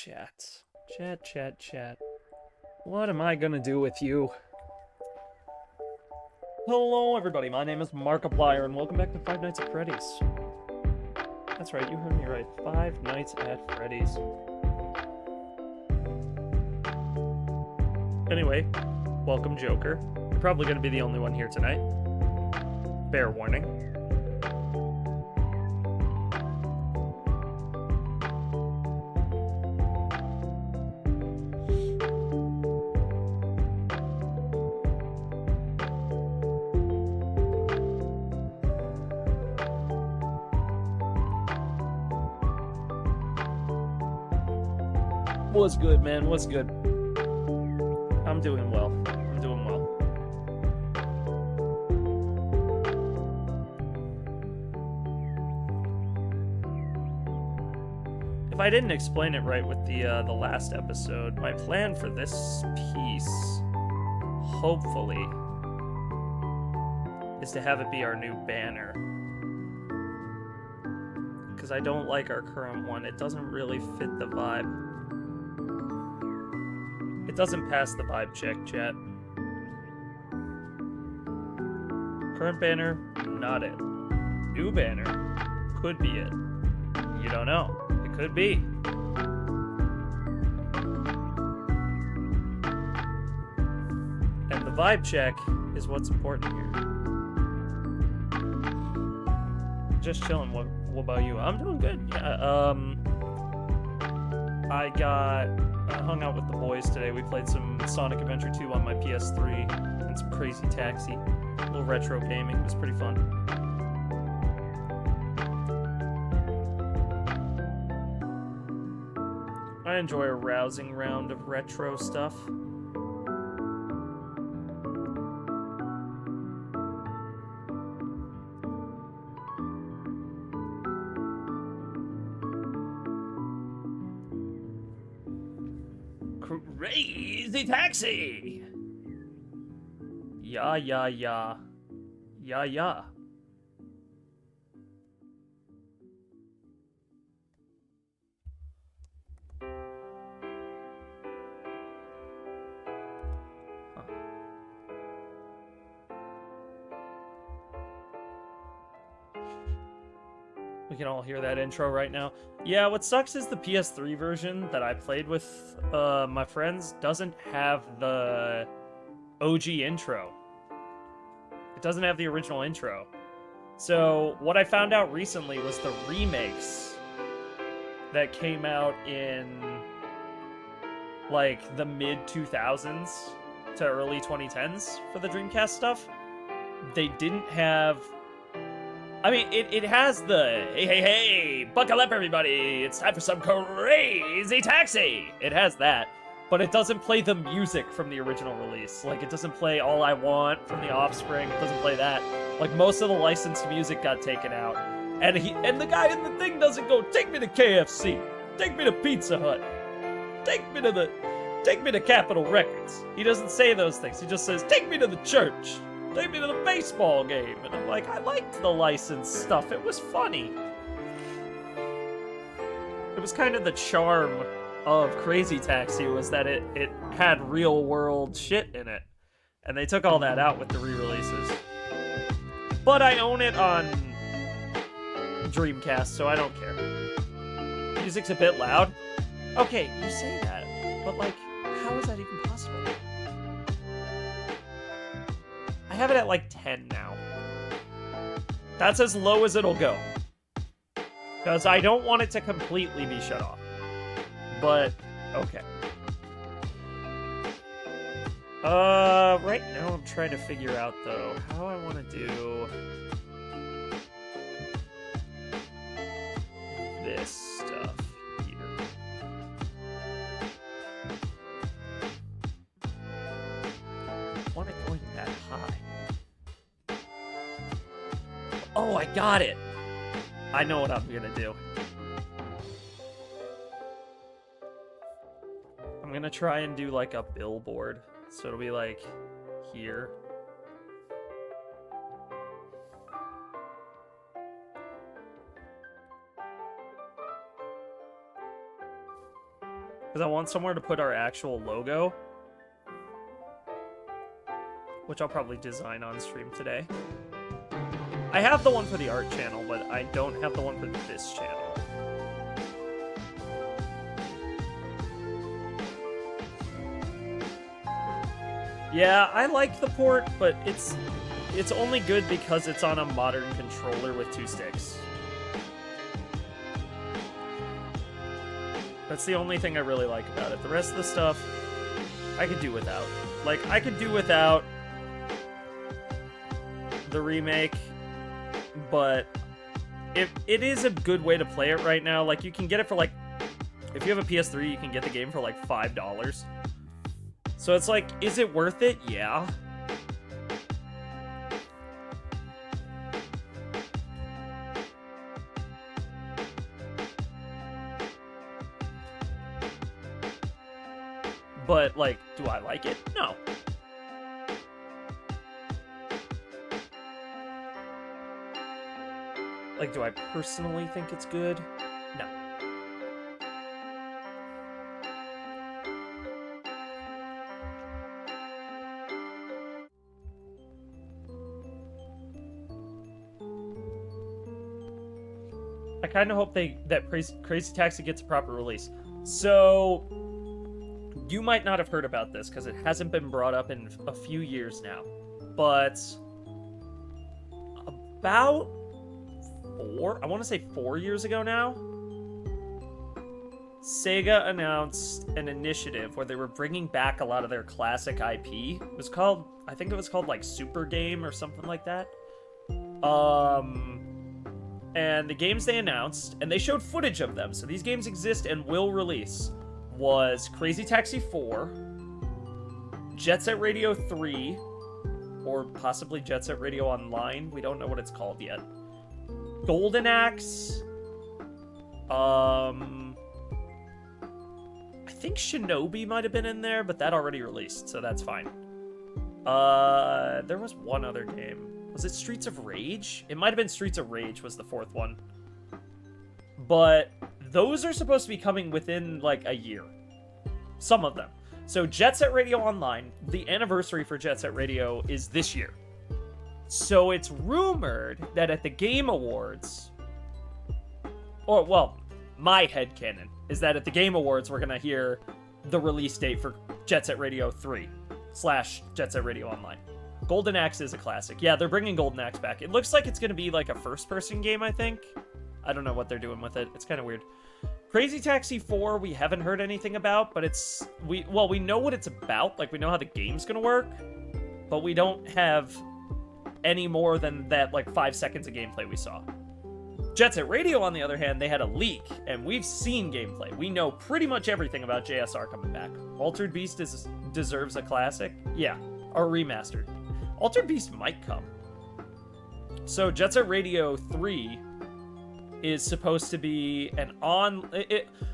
Chat. Chat. What am I gonna do with you? Hello, everybody. My name is Markiplier, and welcome back to Five Nights at Freddy's. That's right, you heard me right. Five Nights at Freddy's. Anyway, welcome, Joker. You're probably gonna be the only one here tonight. Fair warning. What's good, man? What's good? I'm doing well. If I didn't explain it right with the last episode, my plan for this piece, hopefully, is to have it be our new banner. Because I don't like our current one. It doesn't really fit the vibe. It doesn't pass the vibe check, chat. Current banner, not it. New banner, could be it. You don't know. It could be. And the vibe check is what's important here. Just chilling. What about you? I'm doing good. Yeah. I hung out with the boys today. We played some Sonic Adventure 2 on my PS3 and some Crazy Taxi. A little retro gaming. It was pretty fun. I enjoy a rousing round of retro stuff. Crazy Taxi! Yeah. We can all hear that intro right now. Yeah, what sucks is the PS3 version that I played with my friends doesn't have the OG intro. It doesn't have the original intro. So what I found out recently was the remakes that came out in like the mid 2000s to early 2010s for the Dreamcast stuff. They didn't have... I mean, it has the, hey, buckle up everybody, it's time for some Crazy Taxi! It has that, but it doesn't play the music from the original release. Like, it doesn't play All I Want from The Offspring, it doesn't play that. Like, most of the licensed music got taken out. And the guy in the thing doesn't go, take me to KFC, take me to Pizza Hut, take me to Capitol Records. He doesn't say those things, he just says, take me to the church. Take me to the baseball game. And I'm like, I liked the licensed stuff. It was funny. It was kind of the charm of Crazy Taxi was that it had real world shit in it. And they took all that out with the re-releases. But I own it on Dreamcast, so I don't care. Music's a bit loud. Okay, you say that. But like, how is that even possible? I have it at like 10 now. That's as low as it'll go. Because I don't want it to completely be shut off. But, okay. Right now I'm trying to figure out, though, how I want to do this stuff here. I want it going that high. Oh, I got it! I know what I'm gonna do. I'm gonna try and do like a billboard. So it'll be like here. Because I want somewhere to put our actual logo. Which I'll probably design on stream today. I have the one for the art channel, but I don't have the one for this channel. Yeah, I like the port, but it's only good because it's on a modern controller with 2 sticks. That's the only thing I really like about it. The rest of the stuff, I could do without. Like, I could do without the remake, but it is a good way to play it right now. Like, you can get it for, like, if you have a PS3, you can get the game for, like, $5. So it's like, is it worth it? Yeah. But, like, do I like it? No. Like, do I personally think it's good? No. I kind of hope that Crazy Taxi gets a proper release. So, you might not have heard about this because it hasn't been brought up in a few years now. But about I want to say 4 years ago now, Sega announced an initiative where they were bringing back a lot of their classic IP. It was called, I think it was called like Super Game or something like that. And the games they announced, and they showed footage of them, so these games exist and will release, was Crazy Taxi 4, Jet Set Radio 3, or possibly Jet Set Radio Online. We don't know what it's called yet. Golden Axe. I think Shinobi might have been in there, but that already released, so that's fine. There was one other game. Was it Streets of Rage? It might have been Streets of Rage was the 4th one. But those are supposed to be coming within, like, a year. Some of them. So Jet Set Radio Online, the anniversary for Jet Set Radio is this year. So it's rumored that at the Game Awards, or, well, my headcanon is that at the Game Awards we're going to hear the release date for Jet Set Radio 3 / Jet Set Radio Online. Golden Axe is a classic. Yeah, they're bringing Golden Axe back. It looks like it's going to be like a first-person game, I think. I don't know what they're doing with it. It's kind of weird. Crazy Taxi 4, we haven't heard anything about, but we know what it's about. Like, we know how the game's going to work, but we don't have any more than that, like, 5 seconds of gameplay we saw. Jet Set Radio, on the other hand, they had a leak, and we've seen gameplay. We know pretty much everything about JSR coming back. Altered Beast deserves a classic. Yeah, or remastered. Altered Beast might come. So Jet Set Radio 3 is supposed to be an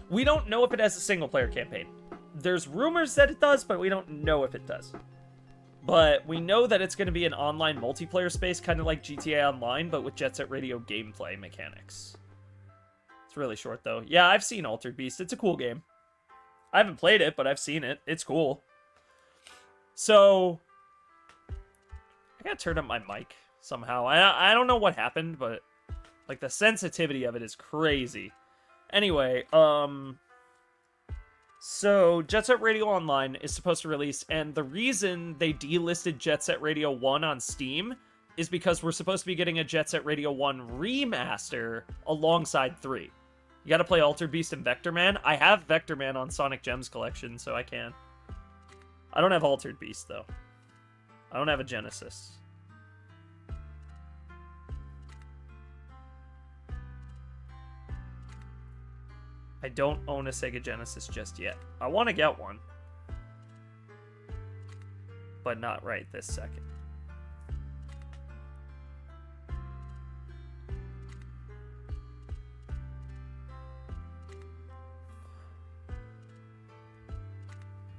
we don't know if it has a single-player campaign. There's rumors that it does, but we don't know if it does. But we know that it's going to be an online multiplayer space, kind of like GTA Online, but with Jet Set Radio gameplay mechanics. It's really short, though. Yeah, I've seen Altered Beast. It's a cool game. I haven't played it, but I've seen it. It's cool. So I gotta turn up my mic somehow. I don't know what happened, but like the sensitivity of it is crazy. Anyway, so Jet Set Radio Online is supposed to release, and the reason they delisted Jet Set Radio 1 on Steam is because we're supposed to be getting a Jet Set Radio 1 remaster alongside 3. You gotta play Altered Beast and Vector Man. I have Vector Man on Sonic Gems Collection, so I can. I don't have Altered Beast, though. I don't have a Genesis. I don't own a Sega Genesis just yet. I want to get one. But not right this second.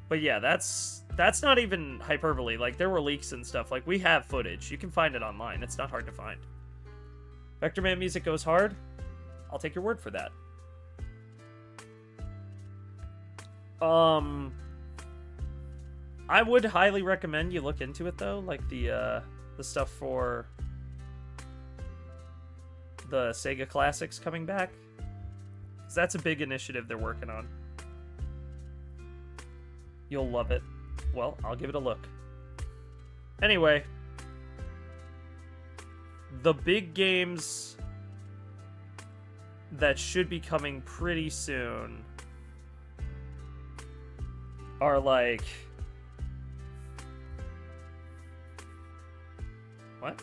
But yeah, that's not even hyperbole. Like, there were leaks and stuff. Like, we have footage. You can find it online. It's not hard to find. Vector Man music goes hard. I'll take your word for that. I would highly recommend you look into it though, like the stuff for the Sega Classics coming back. 'Cause that's a big initiative they're working on. You'll love it. Well, I'll give it a look. Anyway, the big games that should be coming pretty soon are like... What?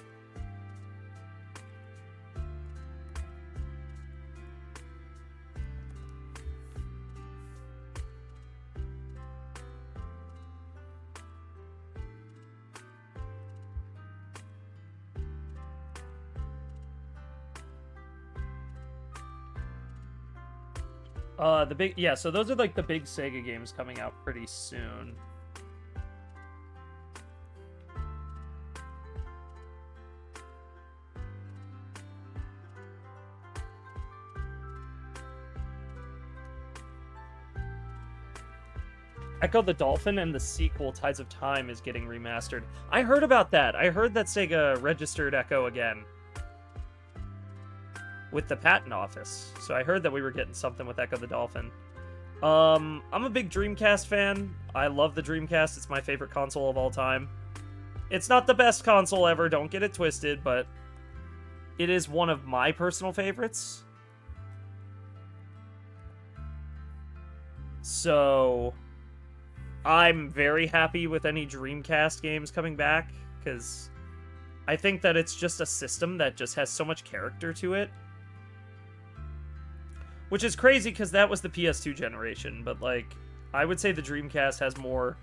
So those are like the big Sega games coming out pretty soon. Echo the Dolphin and the sequel, Tides of Time, is getting remastered. I heard about that. I heard that Sega registered Echo again with the patent office. So I heard that we were getting something with Echo the Dolphin. I'm a big Dreamcast fan. I love the Dreamcast. It's my favorite console of all time. It's not the best console ever, don't get it twisted, but it is one of my personal favorites. So I'm very happy with any Dreamcast games coming back, because I think that it's just a system that just has so much character to it. Which is crazy, because that was the PS2 generation, but, like, I would say the Dreamcast has more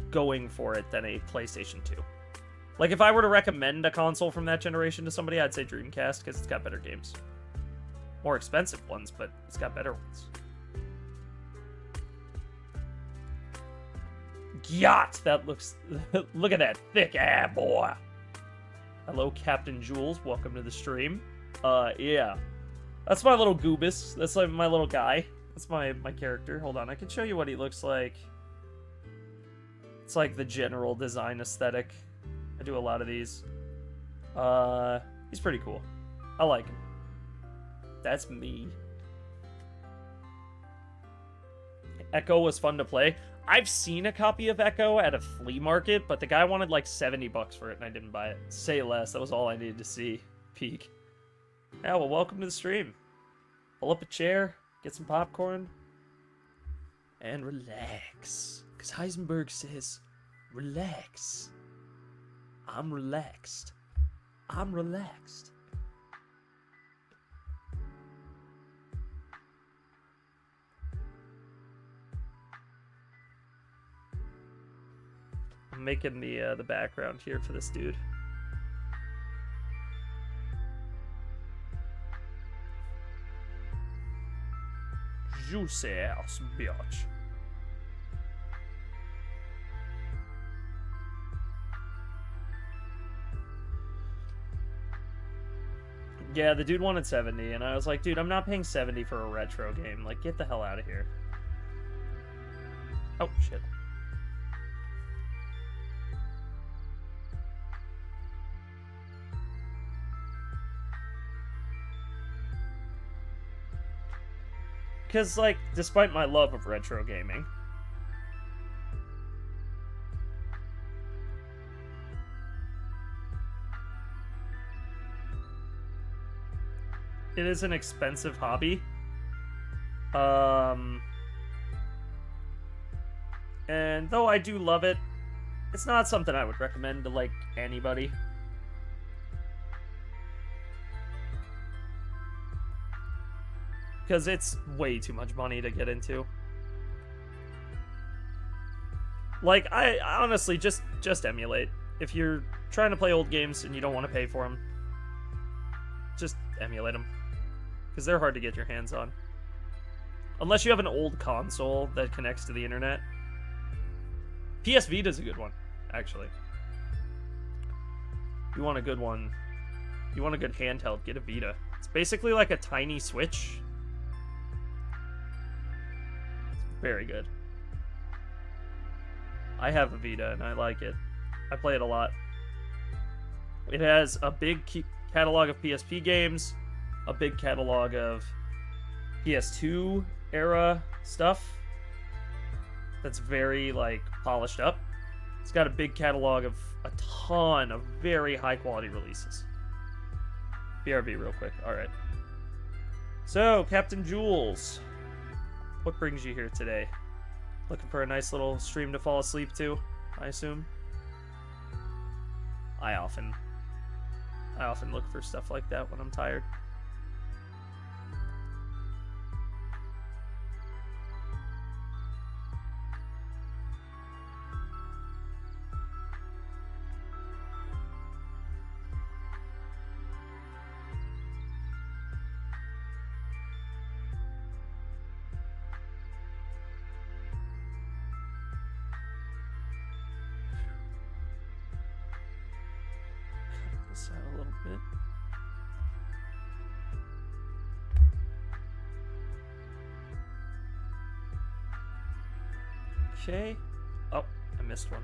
going for it than a PlayStation 2. Like, if I were to recommend a console from that generation to somebody, I'd say Dreamcast, because it's got better games. More expensive ones, but it's got better ones. Yacht! That looks... Look at that thick boy! Hello, Captain Jules. Welcome to the stream. Yeah. That's my little Goobus. That's like my little guy. That's my character. Hold on, I can show you what he looks like. It's like the general design aesthetic. I do a lot of these. He's pretty cool. I like him. That's me. Echo was fun to play. I've seen a copy of Echo at a flea market, but the guy wanted like $70 for it, and I didn't buy it. Say less. That was all I needed to see. Peek. Yeah, well, welcome to the stream. Pull up a chair, get some popcorn, and relax. Because Heisenberg says, relax. I'm relaxed. I'm relaxed. I'm making the background here for this dude. Juicy ass bitch. Yeah, the dude wanted 70, and I was like, dude, I'm not paying 70 for a retro game. Like, get the hell out of here. Oh, shit. Because, like, despite my love of retro gaming, it is an expensive hobby. And though I do love it, it's not something I would recommend to, like, anybody. Because it's way too much money to get into. Like, I honestly, just emulate. If you're trying to play old games and you don't want to pay for them, just emulate them. Because they're hard to get your hands on. Unless you have an old console that connects to the internet. PS Vita's a good one, actually. You want a good one. You want a good handheld, get a Vita. It's basically like a tiny Switch. Very good. I have a Vita and I like it. I play it a lot. It has a big catalog of PSP games, a big catalog of PS2 era stuff that's very, like, polished up. It's got a big catalog of a ton of very high quality releases. BRB real quick. Alright. So, Captain Jules, what brings you here today? Looking for a nice little stream to fall asleep to, I assume? I often look for stuff like that when I'm tired. Cut this out a little bit. Okay. Oh, I missed one.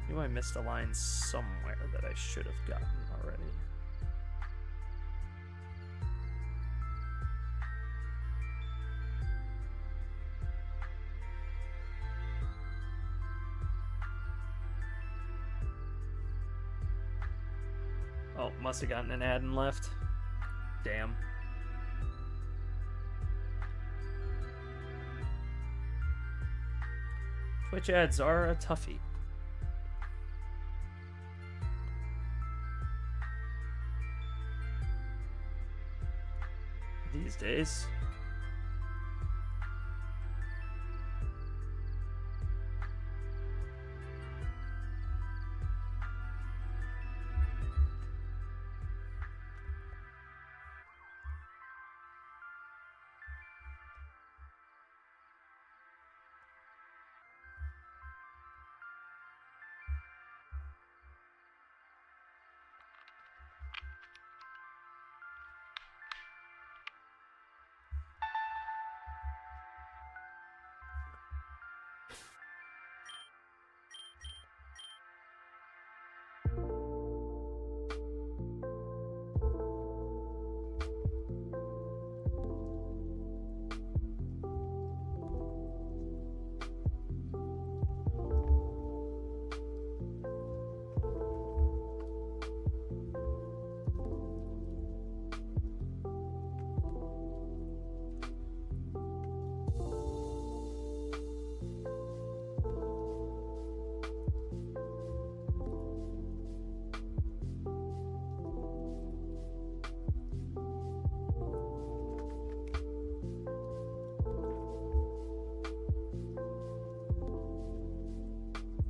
I knew I missed a line somewhere that I should have gotten already. Oh, must have gotten an ad and left. Damn. Twitch ads are a toughie. These days.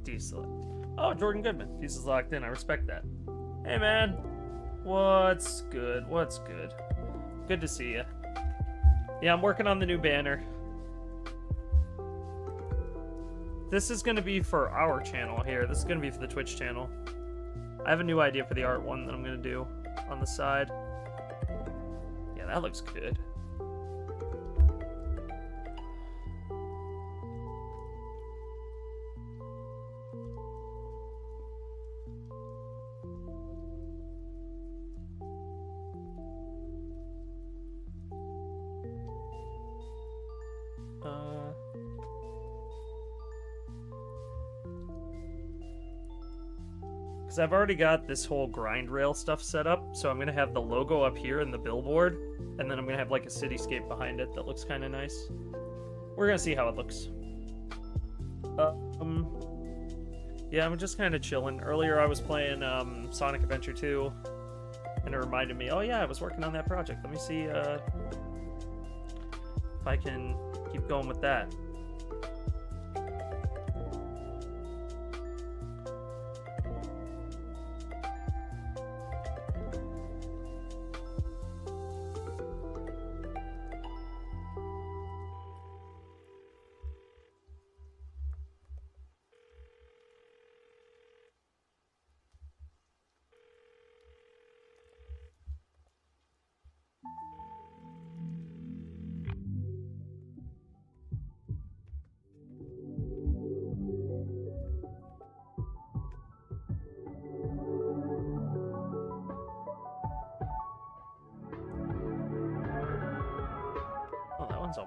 Deselect. Oh, Jordan Goodman. He's locked in. I respect that. Hey, man. What's good? What's good? Good to see you. Yeah, I'm working on the new banner. This is going to be for our channel here. This is going to be for the Twitch channel. I have a new idea for the art one that I'm going to do on the side. Yeah, that looks good. Because I've already got this whole grind rail stuff set up, so I'm going to have the logo up here in the billboard, and then I'm going to have like a cityscape behind it that looks kind of nice. We're going to see how it looks. Yeah, I'm just kind of chilling. Earlier I was playing Sonic Adventure 2, and it reminded me, oh yeah, I was working on that project. Let me see if I can keep going with that.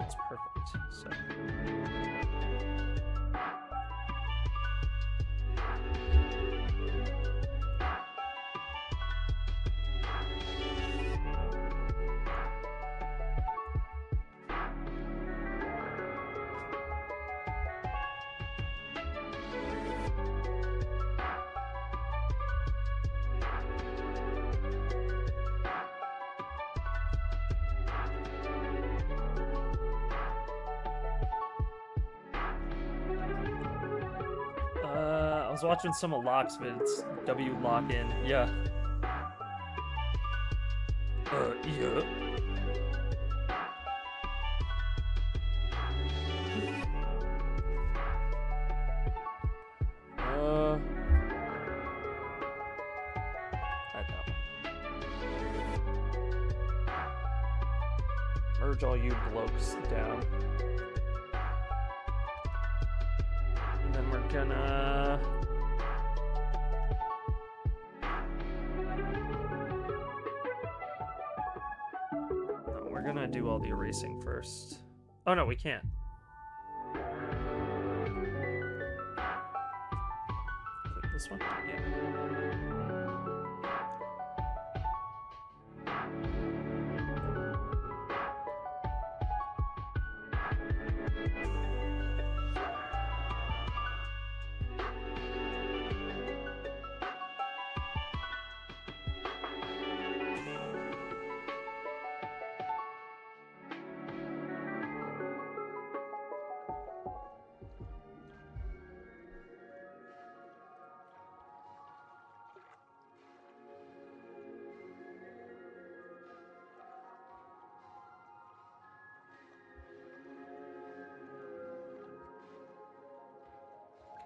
That's perfect. So. I was watching some of Locke's vids. W Lock in. Yeah. Yeah. I know. Merge all you blokes down. And then we're gonna... No, we're gonna do all the erasing first. Oh no, we can't. Click this one? Yeah.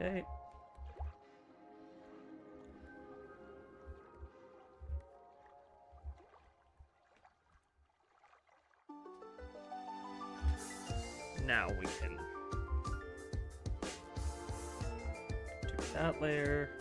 Okay. Now we can do that layer.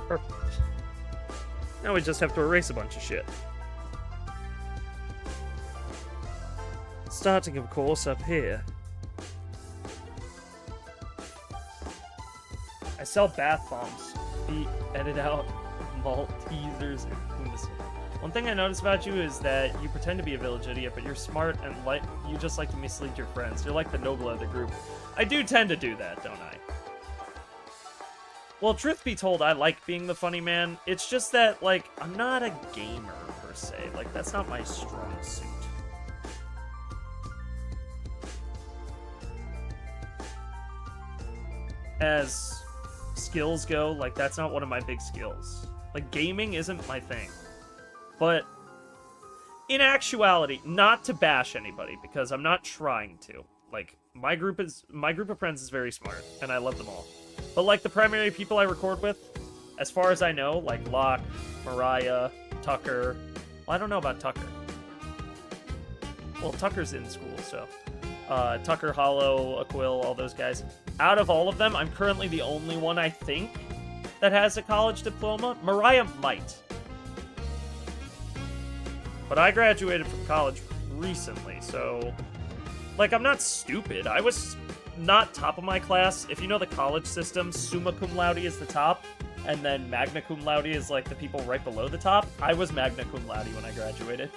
Perfect. Now we just have to erase a bunch of shit. Starting, of course, up here. I sell bath bombs. Edit out Maltesers and Kunis. One thing I noticed about you is that you pretend to be a village idiot, but you're smart and you just like to mislead your friends. You're like the noble of the group. I do tend to do that, don't I? Well, truth be told, I like being the funny man. It's just that, like, I'm not a gamer, per se. Like, that's not my strong suit. As skills go, like, that's not one of my big skills. Like, gaming isn't my thing. But, in actuality, not to bash anybody, because I'm not trying to. Like, my group of friends is very smart, and I love them all. But, like, the primary people I record with, as far as I know, like Locke, Mariah, Tucker... Well, I don't know about Tucker. Well, Tucker's in school, so... Tucker, Hollow, Aquil, all those guys. Out of all of them, I'm currently the only one, I think, that has a college diploma. Mariah might. But I graduated from college recently, so... Like, I'm not stupid. I was... not top of my class. If you know the college system, summa cum laude is the top, and then magna cum laude is like the people right below the top. I was magna cum laude when I graduated.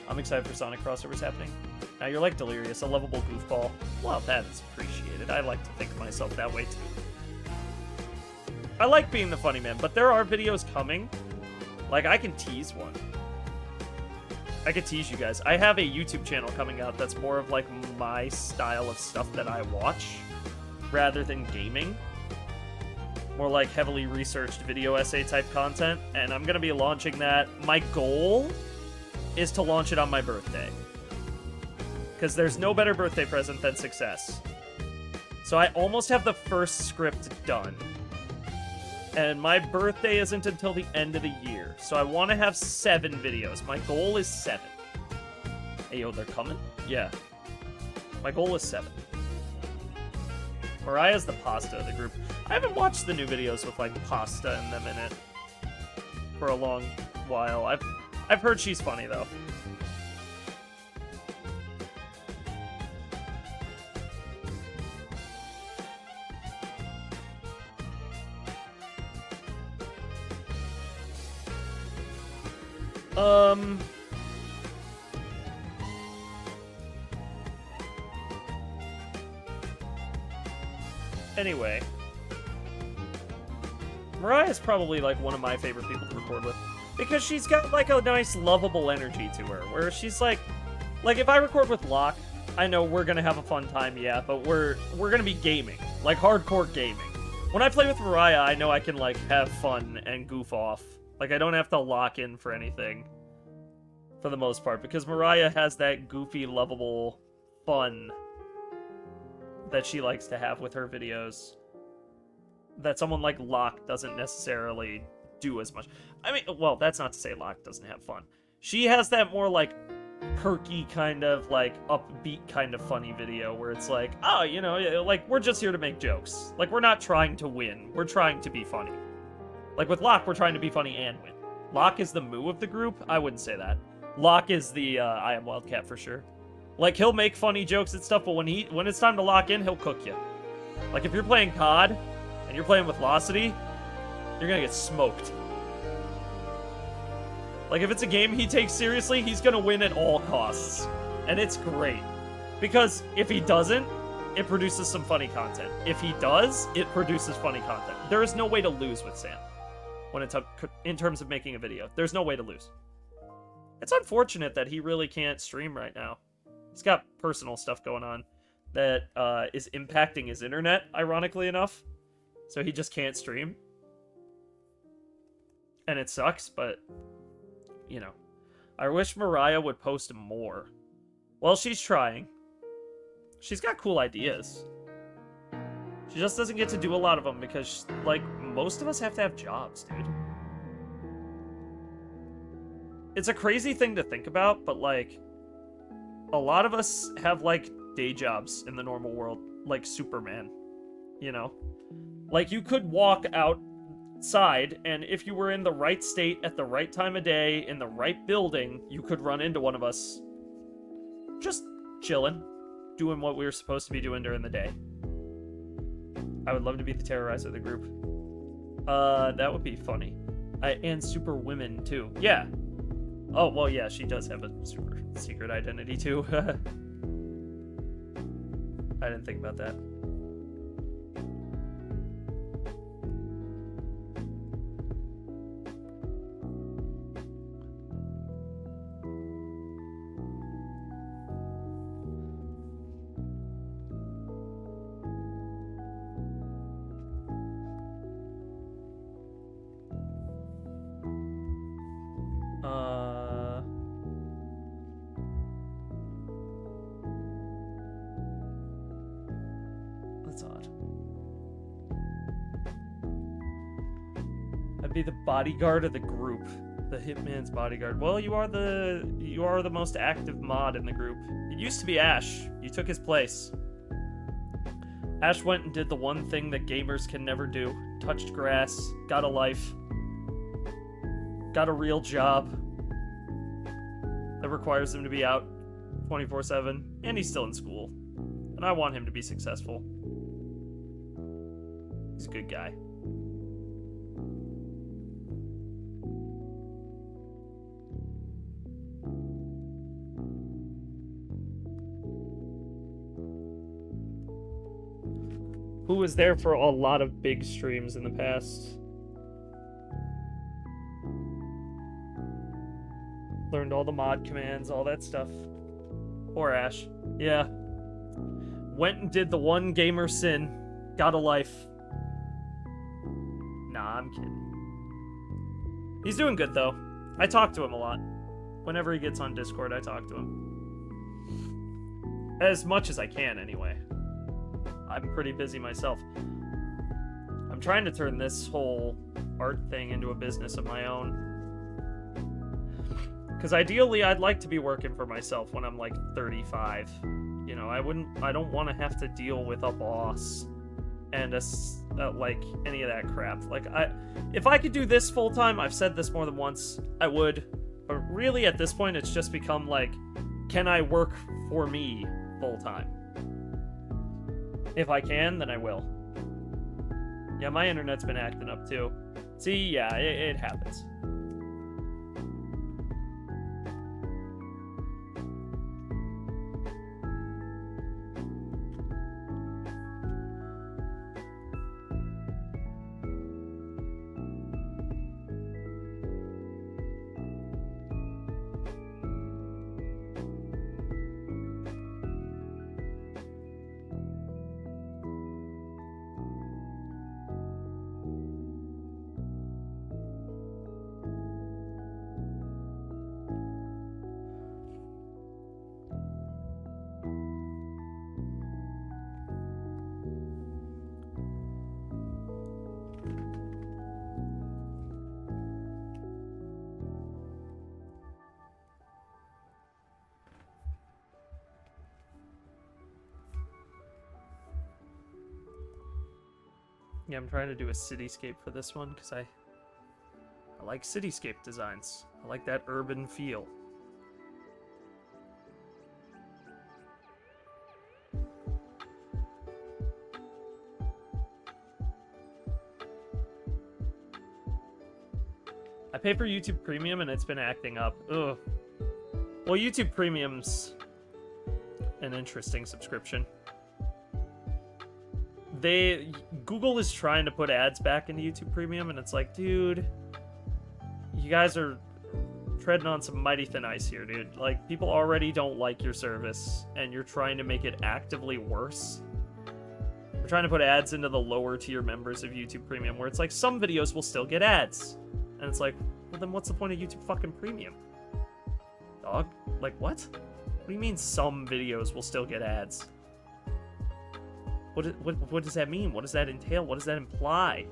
I'm excited for Sonic crossovers happening. Now you're like Delirious, a lovable goofball. Well, that is appreciated. I like to think of myself that way too. I like being the funny man, but there are videos coming. Like, I can tease one. I could tease you guys. I have a YouTube channel coming out that's more of like my style of stuff that I watch rather than gaming. More like heavily researched video essay type content, and I'm going to be launching that. My goal is to launch it on my birthday. Because there's no better birthday present than success. So I almost have the first script done. And my birthday isn't until the end of the year. So I want to have 7 videos. My goal is 7. Hey, yo, they're coming? Yeah. My goal is 7. Mariah's the pasta of the group. I haven't watched the new videos with, like, pasta and them in it for a long while. I've heard she's funny, though. Anyway. Mariah's probably, like, one of my favorite people to record with. Because she's got, like, a nice, lovable energy to her. Where she's, like, if I record with Locke, I know we're gonna have a fun time, yeah, but we're gonna be gaming. Like, hardcore gaming. When I play with Mariah, I know I can, like, have fun and goof off. Like, I don't have to lock in for anything. For the most part. Because Mariah has that goofy, lovable fun that she likes to have with her videos that someone like Locke doesn't necessarily do as much. I mean, well, that's not to say Locke doesn't have fun. She has that more, like, perky kind of, like, upbeat kind of funny video where it's like, oh, you know, like, we're just here to make jokes. Like, we're not trying to win. We're trying to be funny. Like, with Locke, we're trying to be funny and win. Locke is the moo of the group? I wouldn't say that. Locke is the, I am Wildcat for sure. Like, he'll make funny jokes and stuff, but when it's time to lock in, he'll cook you. Like, if you're playing COD, and you're playing with Locity, you're gonna get smoked. Like, if it's a game he takes seriously, he's gonna win at all costs. And it's great. Because if he doesn't, it produces some funny content. If he does, it produces funny content. There is no way to lose with Sam. When it's in terms of making a video. There's no way to lose. It's unfortunate that he really can't stream right now. He's got personal stuff going on that is impacting his internet, ironically enough. So he just can't stream. And it sucks, but, you know. I wish Mariah would post more. Well, she's trying. She's got cool ideas. She just doesn't get to do a lot of them because, like, most of us have to have jobs, dude. It's a crazy thing to think about, but, like, a lot of us have, like, day jobs in the normal world, like Superman, you know? Like, you could walk outside, and if you were in the right state at the right time of day, in the right building, you could run into one of us just chilling, doing what we were supposed to be doing during the day. I would love to be the terrorizer of the group. That would be funny. And super women, too. Yeah. Oh, well, yeah, she does have a super secret identity, too. I didn't think about that. That's odd. I'd be the bodyguard of the group. The Hitman's bodyguard. Well, you are the most active mod in the group. It used to be Ash. You took his place. Ash went and did the one thing that gamers can never do. Touched grass, got a life, got a real job that requires him to be out 24/7, and he's still in school. And I want him to be successful. He's a good guy. Who was there for a lot of big streams in the past? Learned all the mod commands, all that stuff. Or Ash. Yeah. Went and did the one gamer sin. Got a life. Nah, I'm kidding. He's doing good, though. I talk to him a lot. Whenever he gets on Discord, I talk to him. As much as I can, anyway. I'm pretty busy myself. I'm trying to turn this whole art thing into a business of my own. Because ideally, I'd like to be working for myself when I'm like 35. You know, I don't want to have to deal with a boss and like any of that crap. Like, if I could do this full time, I've said this more than once, I would. But really, at this point, it's just become like, can I work for me full time? If I can, then I will. Yeah, my internet's been acting up too. See, yeah, it happens. Yeah, I'm trying to do a cityscape for this one because I like cityscape designs. I like that urban feel. I pay for YouTube Premium and it's been acting up. Ugh. Well, YouTube Premium's an interesting subscription. Google is trying to put ads back into YouTube Premium, and it's like, dude, you guys are treading on some mighty thin ice here, dude. Like, people already don't like your service, and you're trying to make it actively worse. We're trying to put ads into the lower tier members of YouTube Premium, where it's like, some videos will still get ads. And it's like, well, then what's the point of YouTube fucking Premium? Dog? Like, what? What do you mean some videos will still get ads? What does that mean? What does that entail? What does that imply?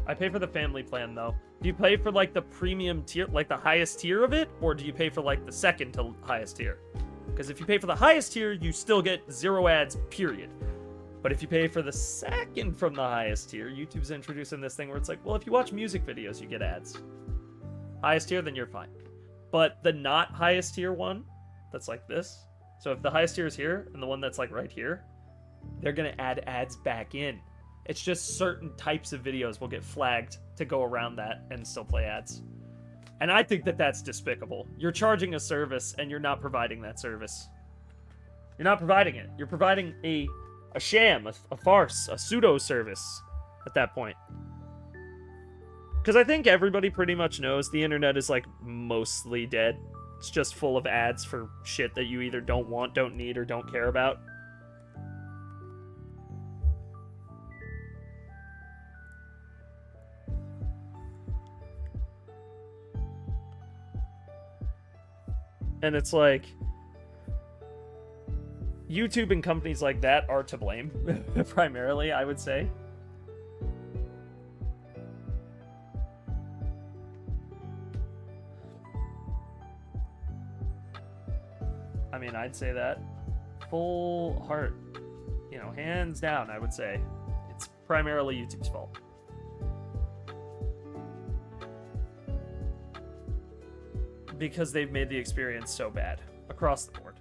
I pay for the family plan, though. Do you pay for, like, the premium tier, like, the highest tier of it? Or do you pay for, like, the second to highest tier? Because if you pay for the highest tier, you still get 0 ads, period. But if you pay for the second from the highest tier, YouTube's introducing this thing where it's like, well, if you watch music videos, you get ads. Highest tier, then you're fine. But the not highest tier one, that's like this. So if the highest tier is here, and the one that's like right here, they're gonna add ads back in. It's just certain types of videos will get flagged to go around that and still play ads. And I think that that's despicable. You're charging a service, and you're not providing that service. You're not providing it. You're providing a sham, a farce, a pseudo service at that point. Because I think everybody pretty much knows the internet is, like, mostly dead. It's just full of ads for shit that you either don't want, don't need, or don't care about. And it's like, YouTube and companies like that are to blame, primarily, I would say. I mean, I'd say that. Full heart. You know, hands down, I would say. It's primarily YouTube's fault. Because they've made the experience so bad. Across the board.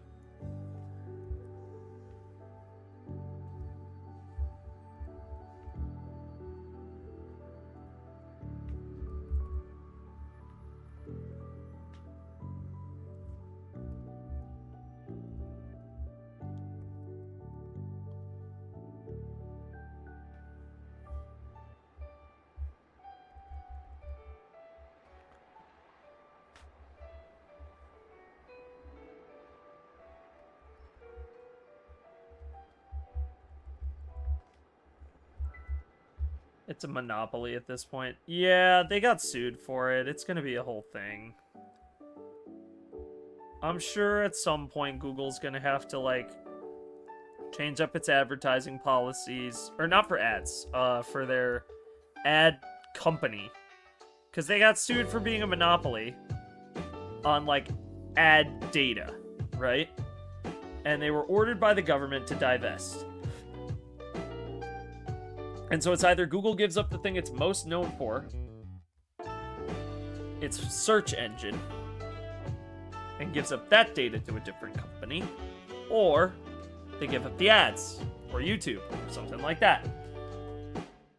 It's a monopoly at this point. Yeah, they got sued for it. It's gonna be a whole thing. I'm sure at some point Google's gonna have to, like, change up its advertising policies. Or not for ads, for their ad company. Because they got sued for being a monopoly on, like, ad data, right? And they were ordered by the government to divest. And so it's either Google gives up the thing it's most known for, its search engine, and gives up that data to a different company, or they give up the ads, or YouTube, or something like that.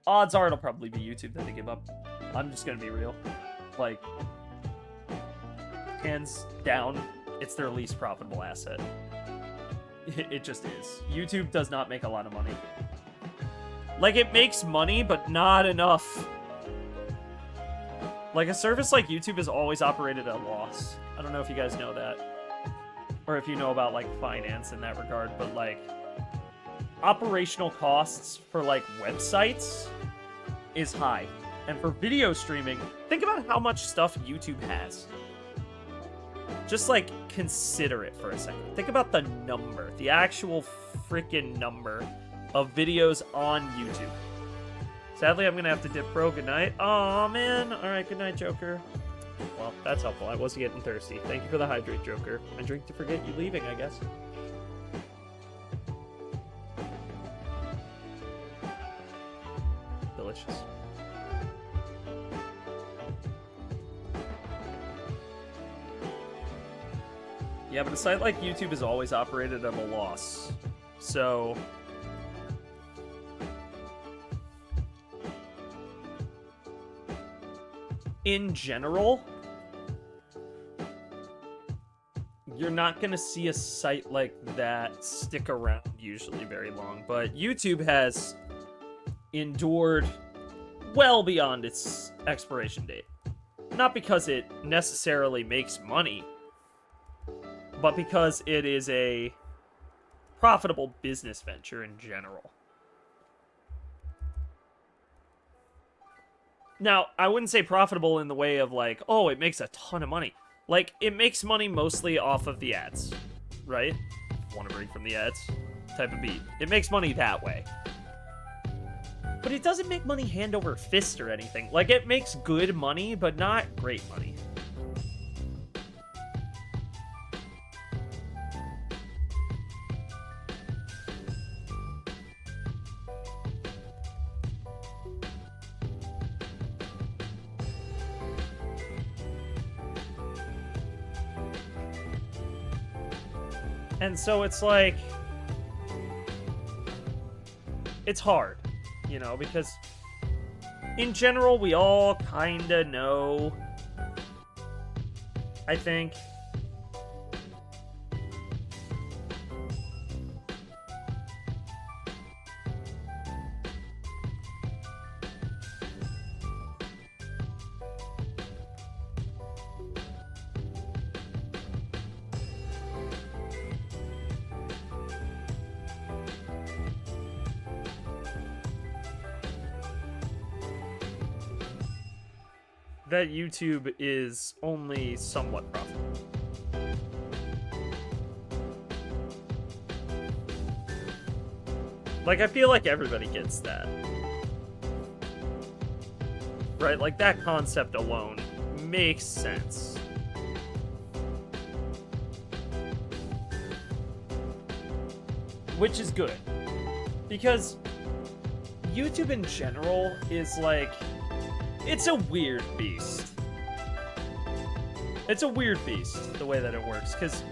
Odds are it'll probably be YouTube that they give up. I'm just gonna be real. Like, hands down, it's their least profitable asset. It just is. YouTube does not make a lot of money. Like, it makes money, but not enough. Like, a service like YouTube has always operated at a loss. I don't know if you guys know that. Or if you know about, like, finance in that regard, but, like, operational costs for, like, websites is high. And for video streaming, think about how much stuff YouTube has. Just, like, consider it for a second. Think about the number, the actual freaking number of videos on YouTube. Sadly, I'm gonna have to dip, bro. Good night. Aw, man. Alright, good night, Joker. Well, that's helpful. I was getting thirsty. Thank you for the hydrate, Joker. I drink to forget you leaving, I guess. Delicious. Yeah, but a site like YouTube has always operated at a loss. So in general, you're not going to see a site like that stick around usually very long. But YouTube has endured well beyond its expiration date. Not because it necessarily makes money, but because it is a profitable business venture in general. Now, I wouldn't say profitable in the way of like, oh, it makes a ton of money. Like, it makes money mostly off of the ads, right? Want to break from the ads type of beat. It makes money that way. But it doesn't make money hand over fist or anything. Like, it makes good money, but not great money. And so it's like, it's hard, you know, because in general, we all kind of know, I think, that YouTube is only somewhat profitable. Like, I feel like everybody gets that. Right? Like, that concept alone makes sense. Which is good. Because YouTube in general is like, it's a weird beast. It's a weird beast, the way that it works, because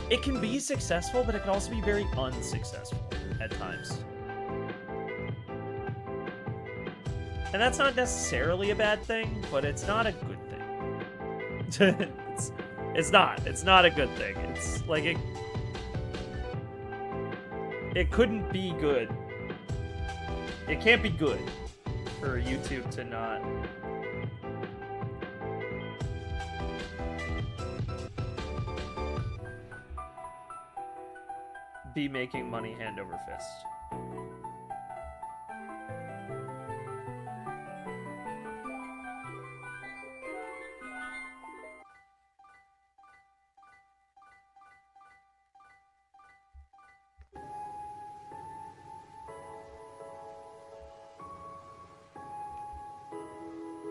it can be successful, but it can also be very unsuccessful at times. And that's not necessarily a bad thing, but it's not a good thing. It's not a good thing. It's like it couldn't be good. It can't be good for YouTube to not be making money hand over fist.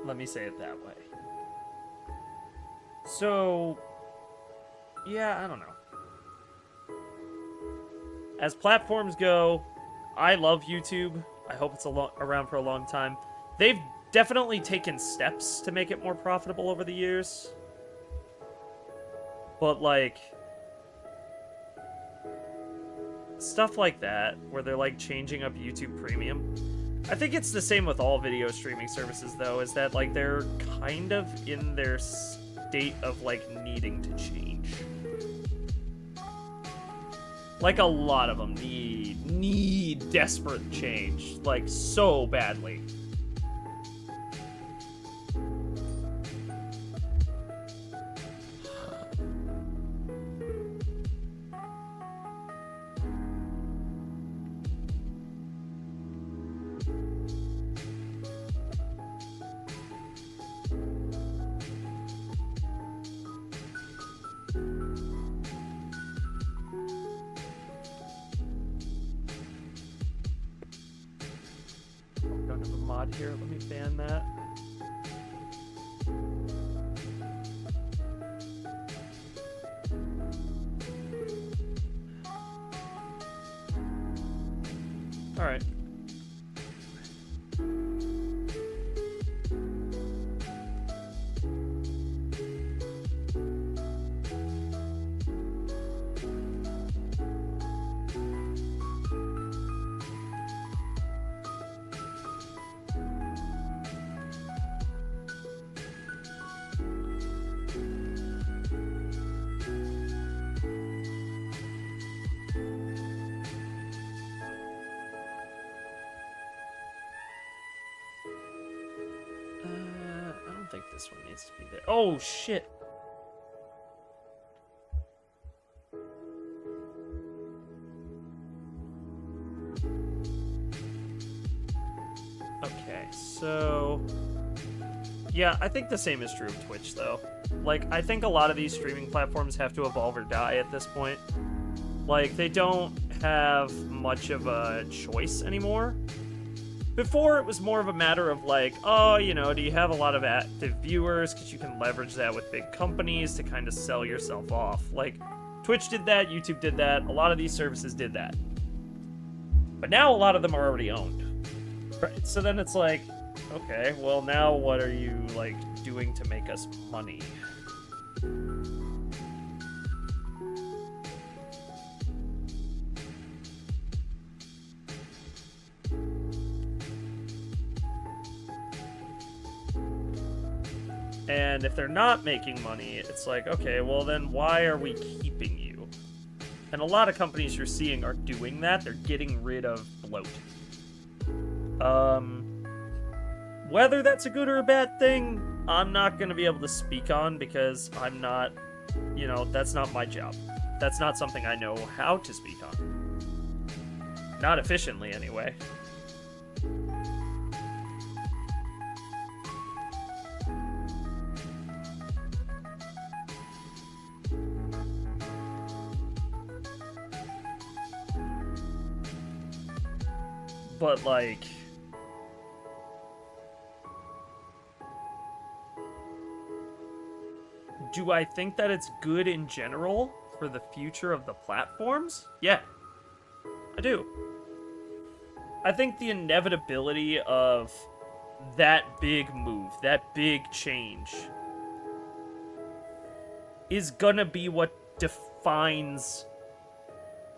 Let me say it that way. So, yeah, I don't know. As platforms go, I love YouTube. I hope it's around for a long time. They've definitely taken steps to make it more profitable over the years. But, like, stuff like that, where they're, like, changing up YouTube Premium. I think it's the same with all video streaming services, though, is that, like, they're kind of in their state of, like, needing to change. Like, a lot of them need desperate change, like, so badly. Don't have a mod here. Let me ban that. All right. I don't think this one needs to be there. Oh, shit. Okay, so... yeah, I think the same is true of Twitch, though. Like, I think a lot of these streaming platforms have to evolve or die at this point. Like, they don't have much of a choice anymore. Before, it was more of a matter of like, oh, you know, do you have a lot of active viewers? Because you can leverage that with big companies to kind of sell yourself off. Like, Twitch did that, YouTube did that, a lot of these services did that. But now a lot of them are already owned. Right? So then it's like, okay, well now what are you, like, doing to make us money? And if they're not making money, it's like, okay, well then why are we keeping you? And a lot of companies you're seeing are doing that. They're getting rid of bloat. Whether that's a good or a bad thing, I'm not going to be able to speak on because I'm not, you know, that's not my job. That's not something I know how to speak on. Not efficiently, anyway. But, like... do I think that it's good in general for the future of the platforms? Yeah. I do. I think the inevitability of that big move, that big change, is gonna be what defines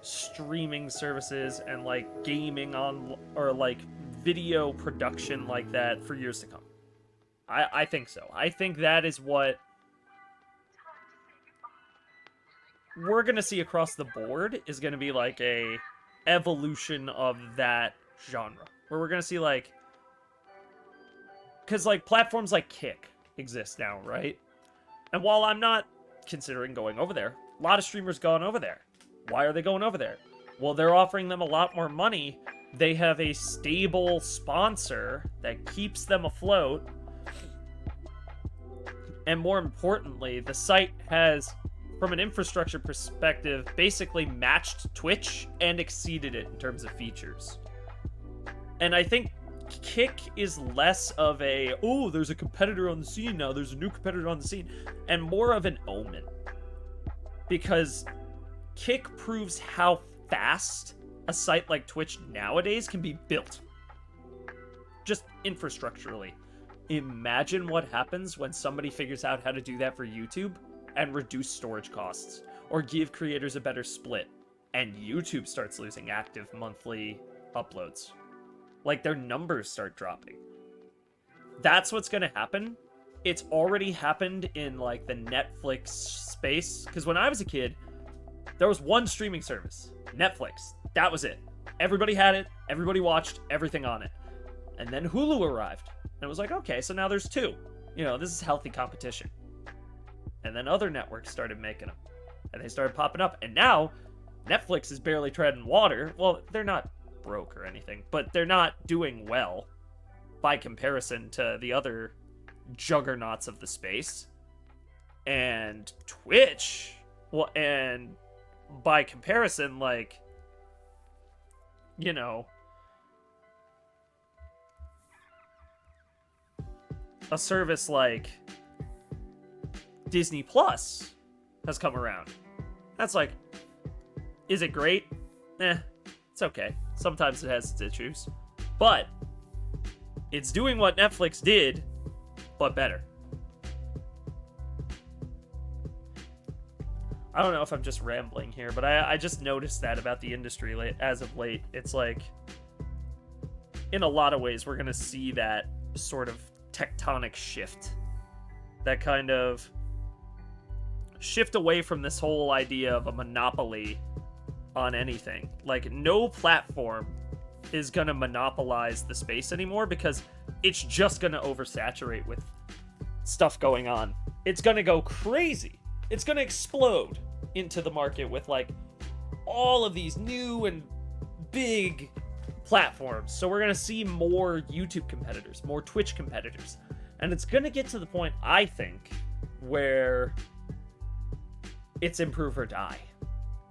streaming services and, like, gaming on, or, like, video production like that for years to come. I think so. I think that is what we're gonna see across the board, is gonna be, like, a evolution of that genre. Where we're gonna see, like... because, like, platforms like Kick exist now, right? And while I'm not considering going over there, a lot of streamers gone over there. Why are they going over there? Well, they're offering them a lot more money. They have a stable sponsor that keeps them afloat. And more importantly, the site has, from an infrastructure perspective, basically matched Twitch and exceeded it in terms of features. And I think Kick is less of a, oh, there's a competitor on the scene now, there's a new competitor on the scene, and more of an omen. Because Kick proves how fast a site like Twitch nowadays can be built. Just infrastructurally. Imagine what happens when somebody figures out how to do that for YouTube and reduce storage costs, or give creators a better split, and YouTube starts losing active monthly uploads. Like, their numbers start dropping. That's what's gonna happen. It's already happened in, like, the Netflix space. Because when I was a kid, there was one streaming service. Netflix. That was it. Everybody had it. Everybody watched everything on it. And then Hulu arrived. And it was like, okay, so now there's two. You know, this is healthy competition. And then other networks started making them. And they started popping up. And now, Netflix is barely treading water. Well, they're not broke or anything, but they're not doing well by comparison to the other juggernauts of the space. And Twitch, well, and by comparison, like, you know, a service like Disney Plus has come around. That's like, is it great? It's okay. Sometimes it has its issues. But it's doing what Netflix did, but better. I don't know if I'm just rambling here, but I just noticed that about the industry as of late. It's like, in a lot of ways, we're going to see that sort of tectonic shift. That kind of shift away from this whole idea of a monopoly on anything. Like, no platform is gonna monopolize the space anymore, because it's just gonna oversaturate with stuff going on. It's gonna go crazy. It's gonna explode into the market with, like, all of these new and big platforms. So we're gonna see more YouTube competitors, more Twitch competitors. And it's gonna get to the point, I think, where it's improve or die.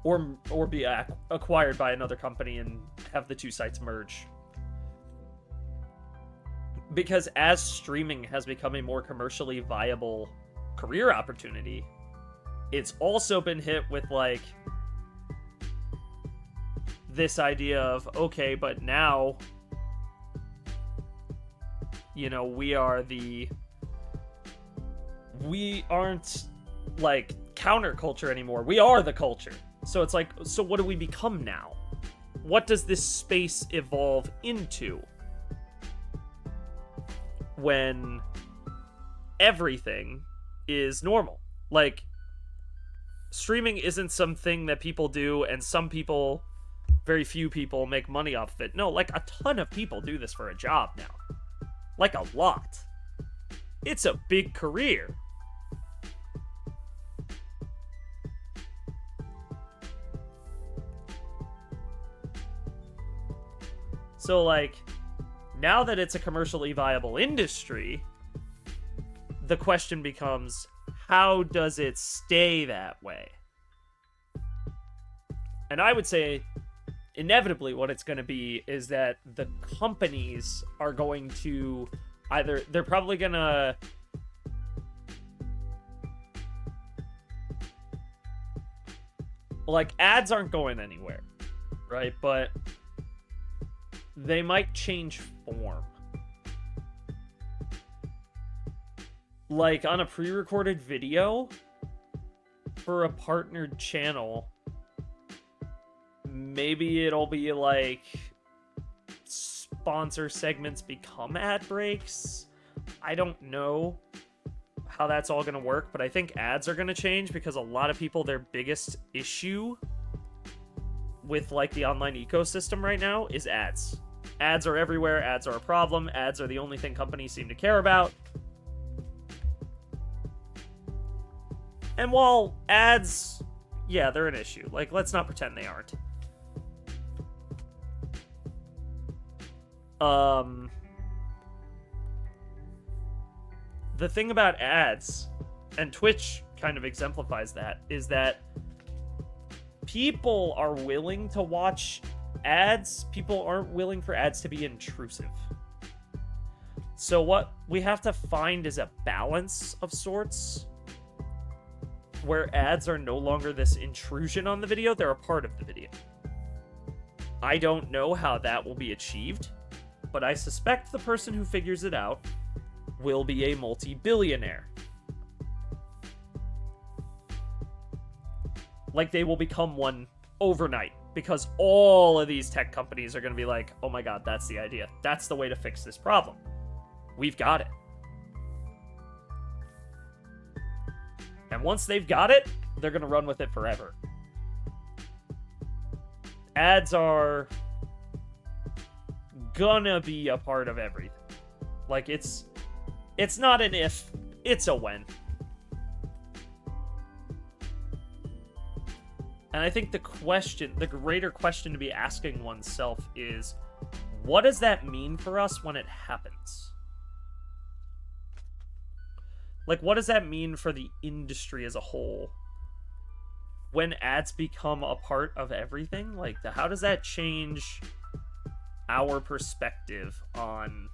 Or be acquired by another company and have the two sites merge. Because as streaming has become a more commercially viable career opportunity, it's also been hit with, like, this idea of, okay, but now, you know, we aren't, like, counterculture anymore. We are the culture. So it's like, so what do we become now? What does this space evolve into when everything is normal? Like, streaming isn't something that people do, and some people, very few people, make money off of it. No, like, a ton of people do this for a job now. Like, a lot. It's a big career. So, like, now that it's a commercially viable industry, the question becomes, how does it stay that way? And I would say, inevitably, what it's going to be is that the companies are going to either, they're probably going to like, ads aren't going anywhere, right? But they might change form. Like, on a pre-recorded video for a partnered channel, maybe it'll be like sponsor segments become ad breaks. I don't know how that's all gonna work, but I think ads are gonna change, because a lot of people, their biggest issue with, like, the online ecosystem right now is ads. Ads are everywhere. Ads are a problem. Ads are the only thing companies seem to care about. And while ads, yeah, they're an issue. Like, let's not pretend they aren't. The thing about ads, and Twitch kind of exemplifies that, is that people are willing to watch ads. People aren't willing for ads to be intrusive. So what we have to find is a balance of sorts where ads are no longer this intrusion on the video, they're a part of the video. I don't know how that will be achieved, but I suspect the person who figures it out will be a multi-billionaire. Like, they will become one overnight, because all of these tech companies are going to be like, oh my god, that's the idea. That's the way to fix this problem. We've got it. And once they've got it, they're going to run with it forever. Ads are gonna be a part of everything. Like, it's not an if, it's a when. And I think the greater question to be asking oneself is, what does that mean for us when it happens? Like, what does that mean for the industry as a whole? When ads become a part of everything? Like, how does that change our perspective on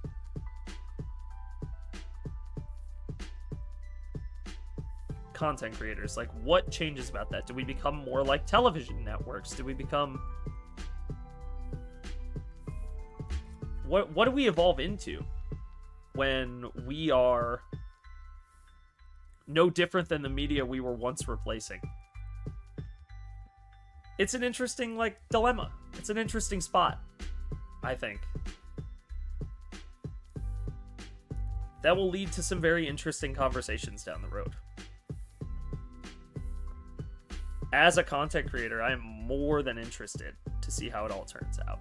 content creators? Like, what changes about that? Do we become more like television networks? Do we become... What do we evolve into when we are no different than the media we were once replacing? It's an interesting, like, dilemma. It's an interesting spot, I think. That will lead to some very interesting conversations down the road. As a content creator, I am more than interested to see how it all turns out.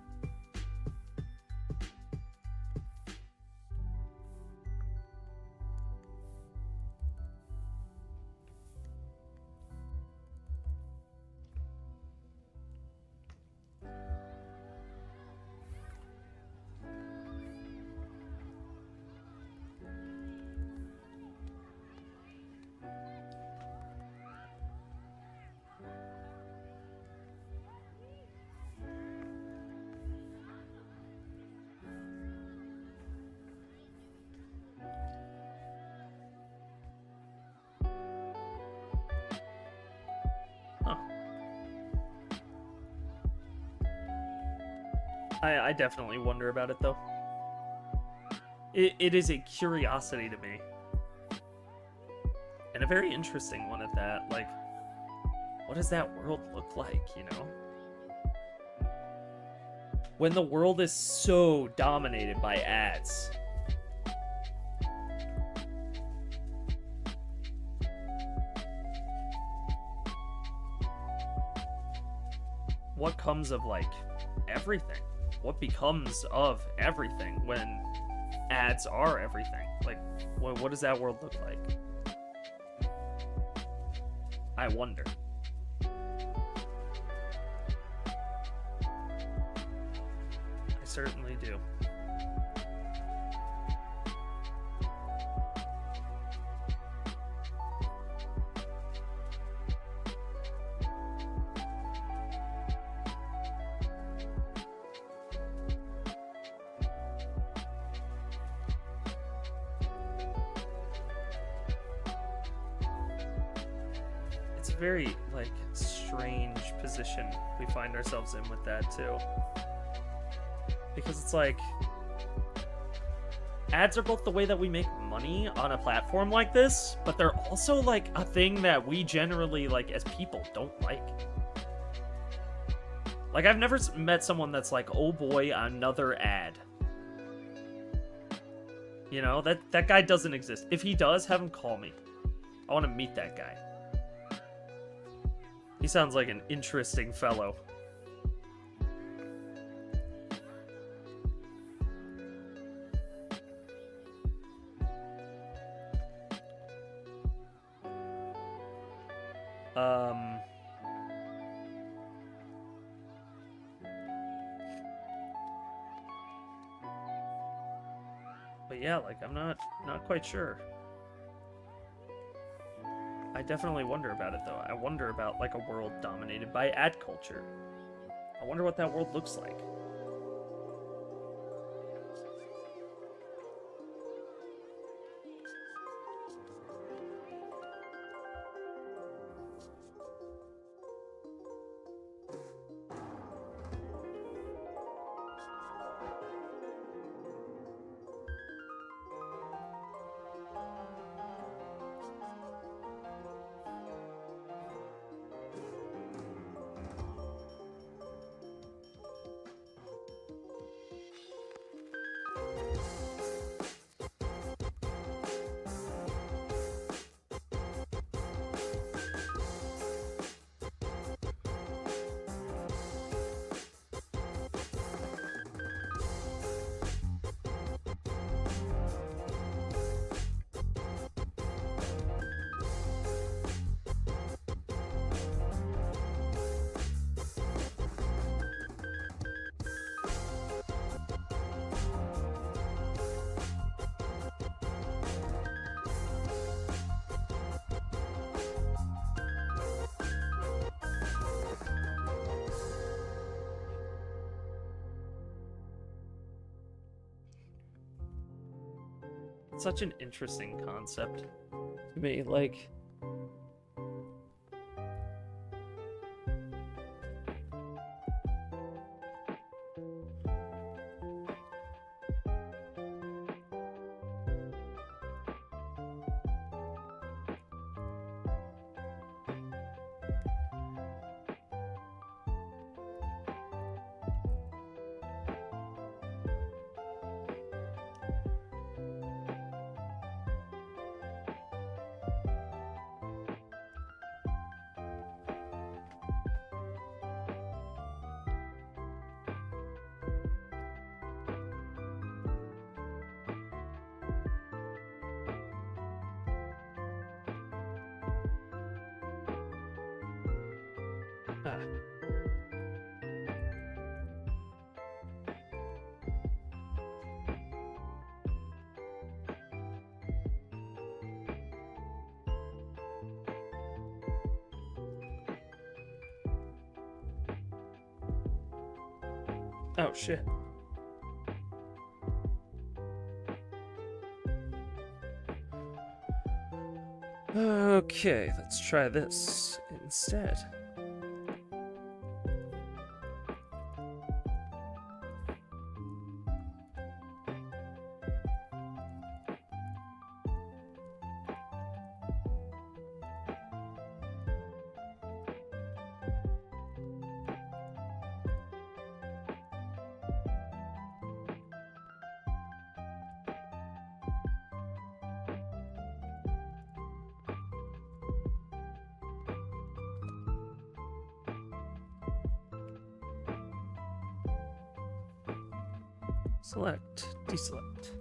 I definitely wonder about it, though. It is a curiosity to me. And a very interesting one at that. Like, what does that world look like, you know? When the world is so dominated by ads. What comes of, like, everything? What becomes of everything when ads are everything? Like, what does that world look like? I wonder. I certainly do. Very, like, strange position we find ourselves in with that, too. Because it's like, ads are both the way that we make money on a platform like this, but they're also, like, a thing that we generally, like, as people, don't like. Like, I've never met someone that's like, oh boy, another ad. You know, that guy doesn't exist. If he does, have him call me. I want to meet that guy. He sounds like an interesting fellow. But yeah, like, I'm not quite sure. I definitely wonder about it, though. I wonder about, like, a world dominated by ad culture. I wonder what that world looks like. such an interesting concept to me. Like, oh shit. Okay, let's try this instead. Select, deselect.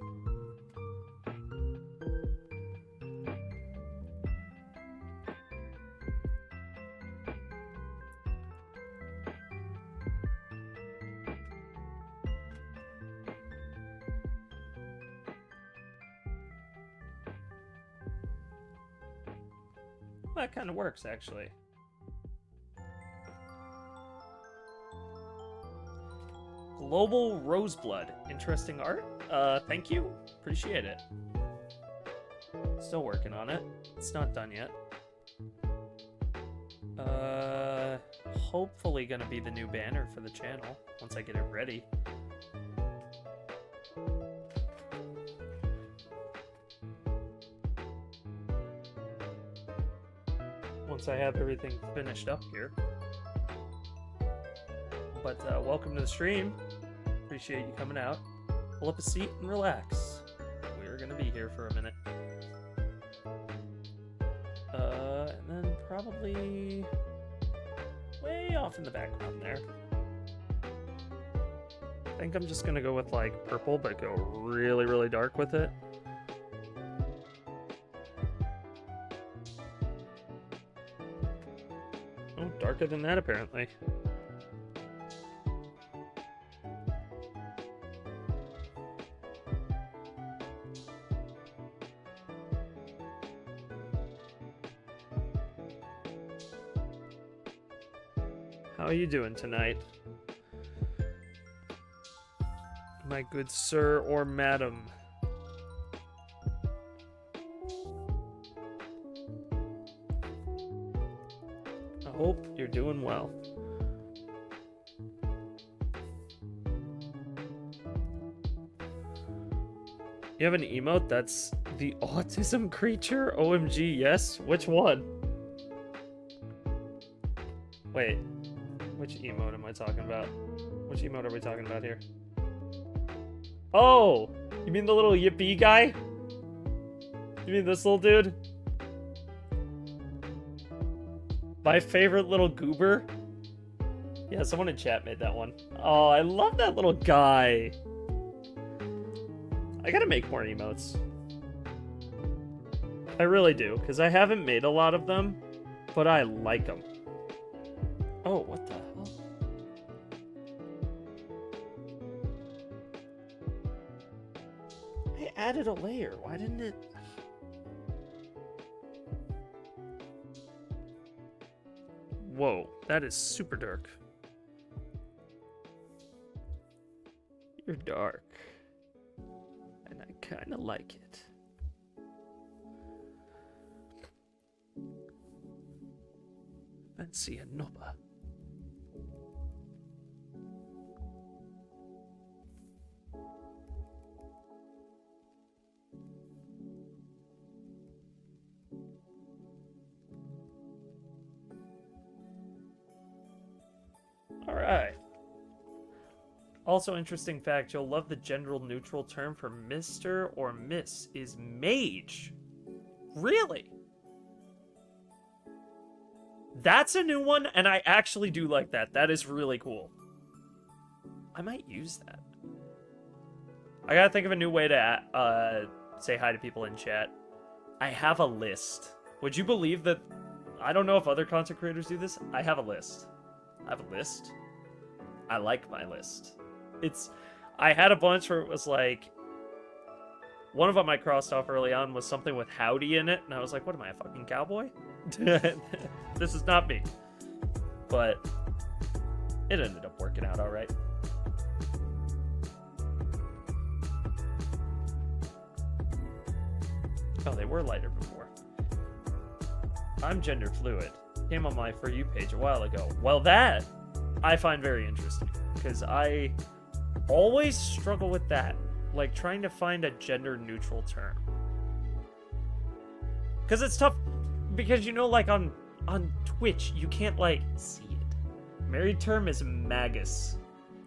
That kind of works, actually. Global Roseblood. Interesting art. Thank you. Appreciate it. Still working on it. It's not done yet. Hopefully gonna be the new banner for the channel once I get it ready. Once I have everything finished up here. But welcome to the stream. Appreciate you coming out. Pull up a seat and relax. We're gonna be here for a minute. And then probably way off in the background there. I think I'm just gonna go with like purple, but go really, really dark with it. Oh, darker than that apparently. How are you doing tonight? My good sir or madam? I hope you're doing well. You have an emote that's the autism creature? OMG, yes? Which one? Wait. Which emote am I talking about? Which emote are we talking about here? Oh! You mean the little yippee guy? You mean this little dude? My favorite little goober? Yeah, someone in chat made that one. Oh, I love that little guy. I gotta make more emotes. I really do, because I haven't made a lot of them, but I like them. Oh, what the hell? I added a layer. Why didn't it? Whoa, that is super dark. You're dark. And I kind of like it. and see a nubba. Alright. Also, interesting fact, you'll love the gender neutral term for Mr. or Miss is mage. Really? That's a new one, and I actually do like that. That is really cool. I might use that. I gotta think of a new way to say hi to people in chat. I have a list. Would you believe that? I don't know if other content creators do this. I have a list. I have a list. I like my list. I had a bunch where it was like, one of them I crossed off early on was something with howdy in it, and I was like, what am I, a fucking cowboy? This is not me. But it ended up working out alright. Oh, they were lighter before. I'm gender fluid. Came on my For You page a while ago. Well, that I find very interesting, because I always struggle with that. Like, trying to find a gender-neutral term. Because it's tough, because, you know, like, on Twitch, you can't, like, see it. Married term is magus.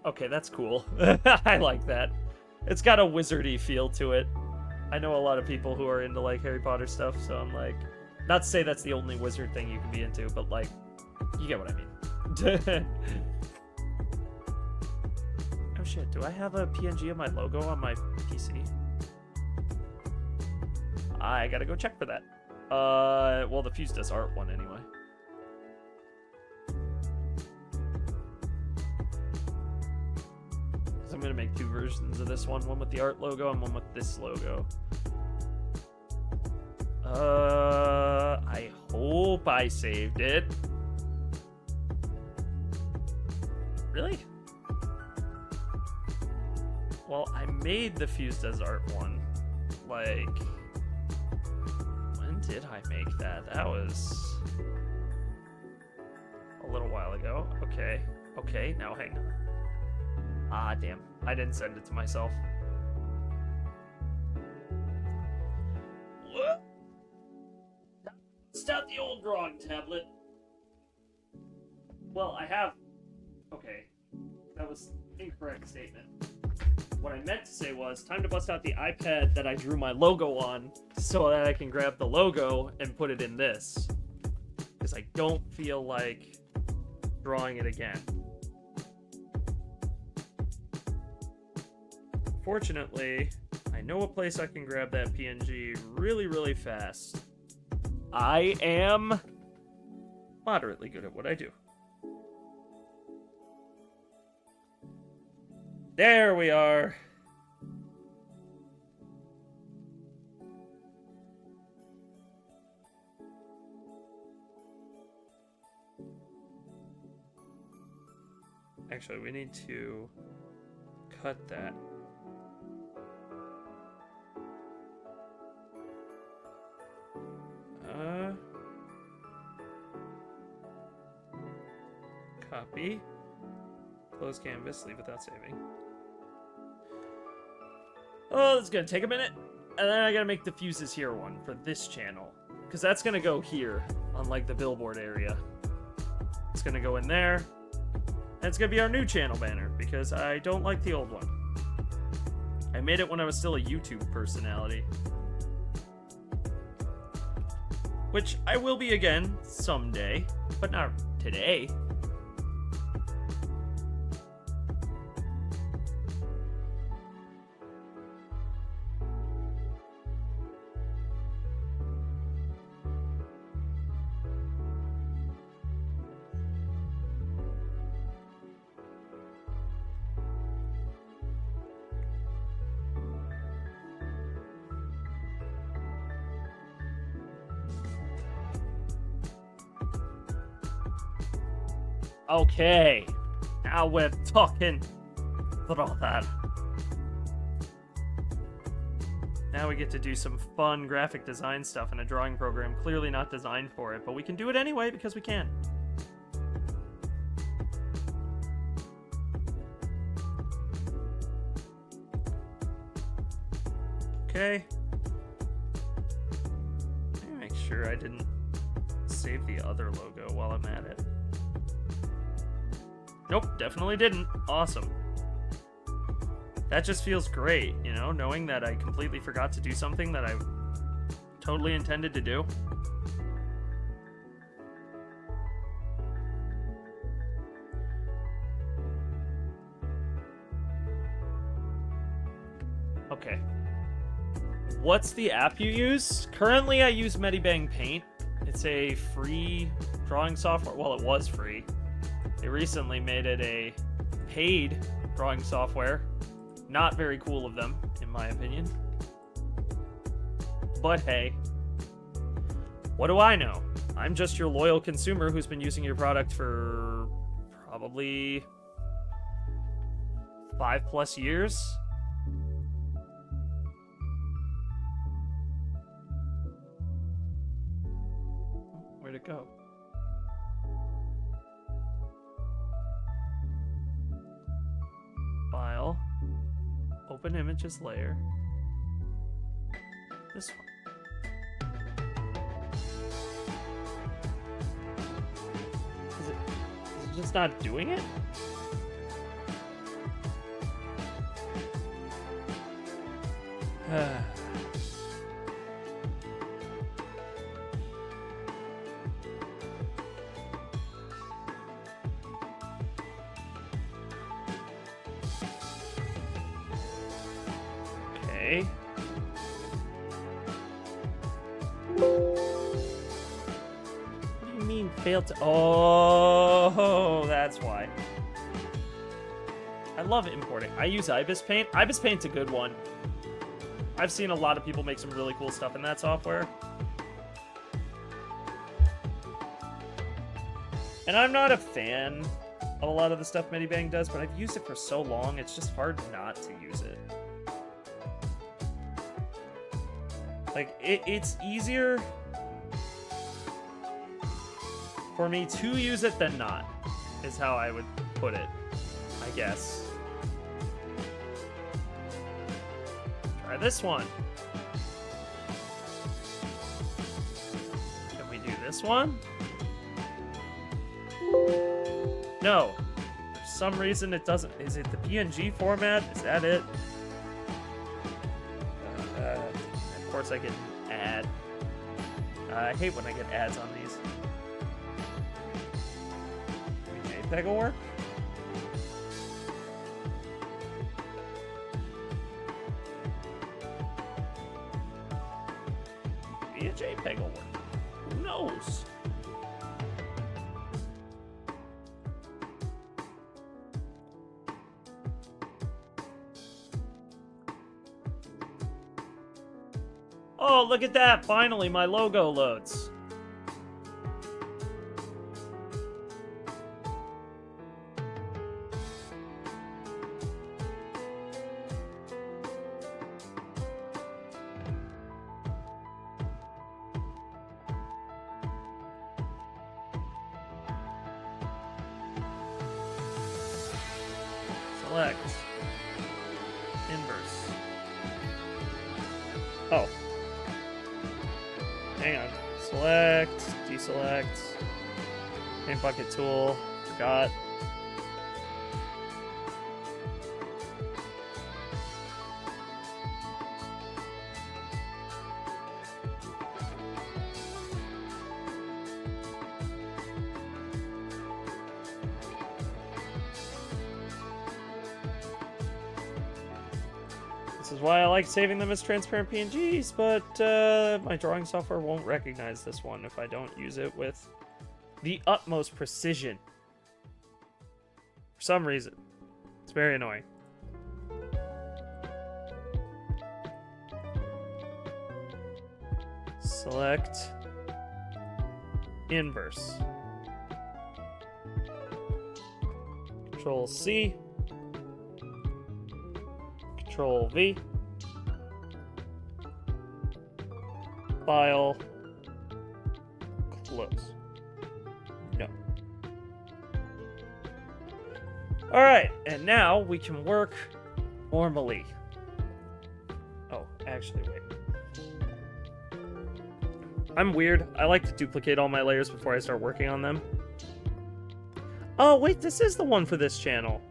Okay, that's cool. I like that. It's got a wizardy feel to it. I know a lot of people who are into, like, Harry Potter stuff, so I'm like... Not to say that's the only wizard thing you can be into, but, like, you get what I mean. Oh shit, do I have a PNG of my logo on my PC? I gotta go check for that. Well, the Fuse does art one anyway. So I'm gonna make two versions of this one with the art logo and one with this logo. I hope I saved it. Really? Well, I made the Fuse Does Art one. Like, when did I make that? That was a little while ago. Okay. Okay, now hang on. Ah, damn. I didn't send it to myself. What? Stop the old drawing tablet. Well, I have... Okay. That was incorrect statement. What I meant to say was, time to bust out the iPad that I drew my logo on so that I can grab the logo and put it in this. Because I don't feel like drawing it again. Fortunately, I know a place I can grab that PNG really, really fast. I am moderately good at what I do. There we are. Actually, we need to cut that. Copy. Close canvas, leave without saving. Oh, it's gonna take a minute. And then I gotta make the Fuses Here one for this channel. Because that's gonna go here, on like the billboard area. It's gonna go in there. And it's gonna be our new channel banner, because I don't like the old one. I made it when I was still a YouTube personality. Which I will be again someday, but not today. Okay, now we're talking. Put all that. Now we get to do some fun graphic design stuff in a drawing program clearly not designed for it, but we can do it anyway because we can. Okay. Let me make sure I didn't save the other logo while I'm at it. Nope, definitely didn't. Awesome. That just feels great, you know, knowing that I completely forgot to do something that I totally intended to do. Okay. What's the app you use? Currently, I use Medibang Paint. It's a free drawing software. Well, it was free. They recently made it a paid drawing software. Not very cool of them, in my opinion. But hey, what do I know? I'm just your loyal consumer who's been using your product for probably 5+ years. Where'd it go? File. Open images layer. This one. Is it just not doing it? Okay. What do you mean failed to... Oh, that's why. I love importing. I use Ibis Paint. Ibis Paint's a good one. I've seen a lot of people make some really cool stuff in that software. And I'm not a fan of a lot of the stuff Medibang does, but I've used it for so long, it's just hard not to use it. Like, it's easier for me to use it than not, is how I would put it, I guess. Try this one. Can we do this one? No. For some reason it doesn't. Is it the PNG format? Is that it? Of course I get ad. I hate when I get ads on these. Maybe JPEG will work? Maybe a JPEG will work. Who knows? Oh, look at that! Finally, my logo loads. Select. Inverse. Oh. Hang on. Select, deselect, paint bucket tool, forgot. This is why I like saving them as transparent PNGs, but my drawing software won't recognize this one if I don't use it with the utmost precision. For some reason. It's very annoying. Select inverse. Control C. Control V. File. Close. No. Alright, and now we can work normally. Oh, Actually, wait. I'm weird. I like to duplicate all my layers before I start working on them. Oh, wait, this is the one for this channel.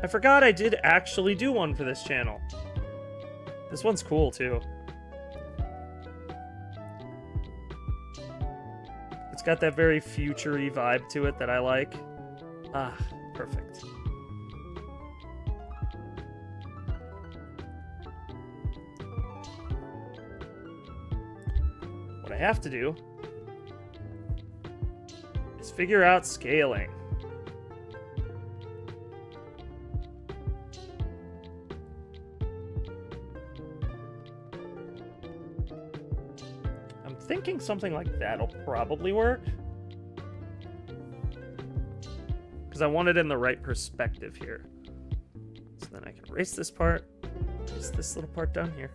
I forgot I did actually do one for this channel. This one's cool, too. It's got that very future-y vibe to it that I like. Ah, perfect. What I have to do is figure out scaling. I'm thinking something like that'll probably work. Because I want it in the right perspective here. So then I can erase this part, erase this little part down here.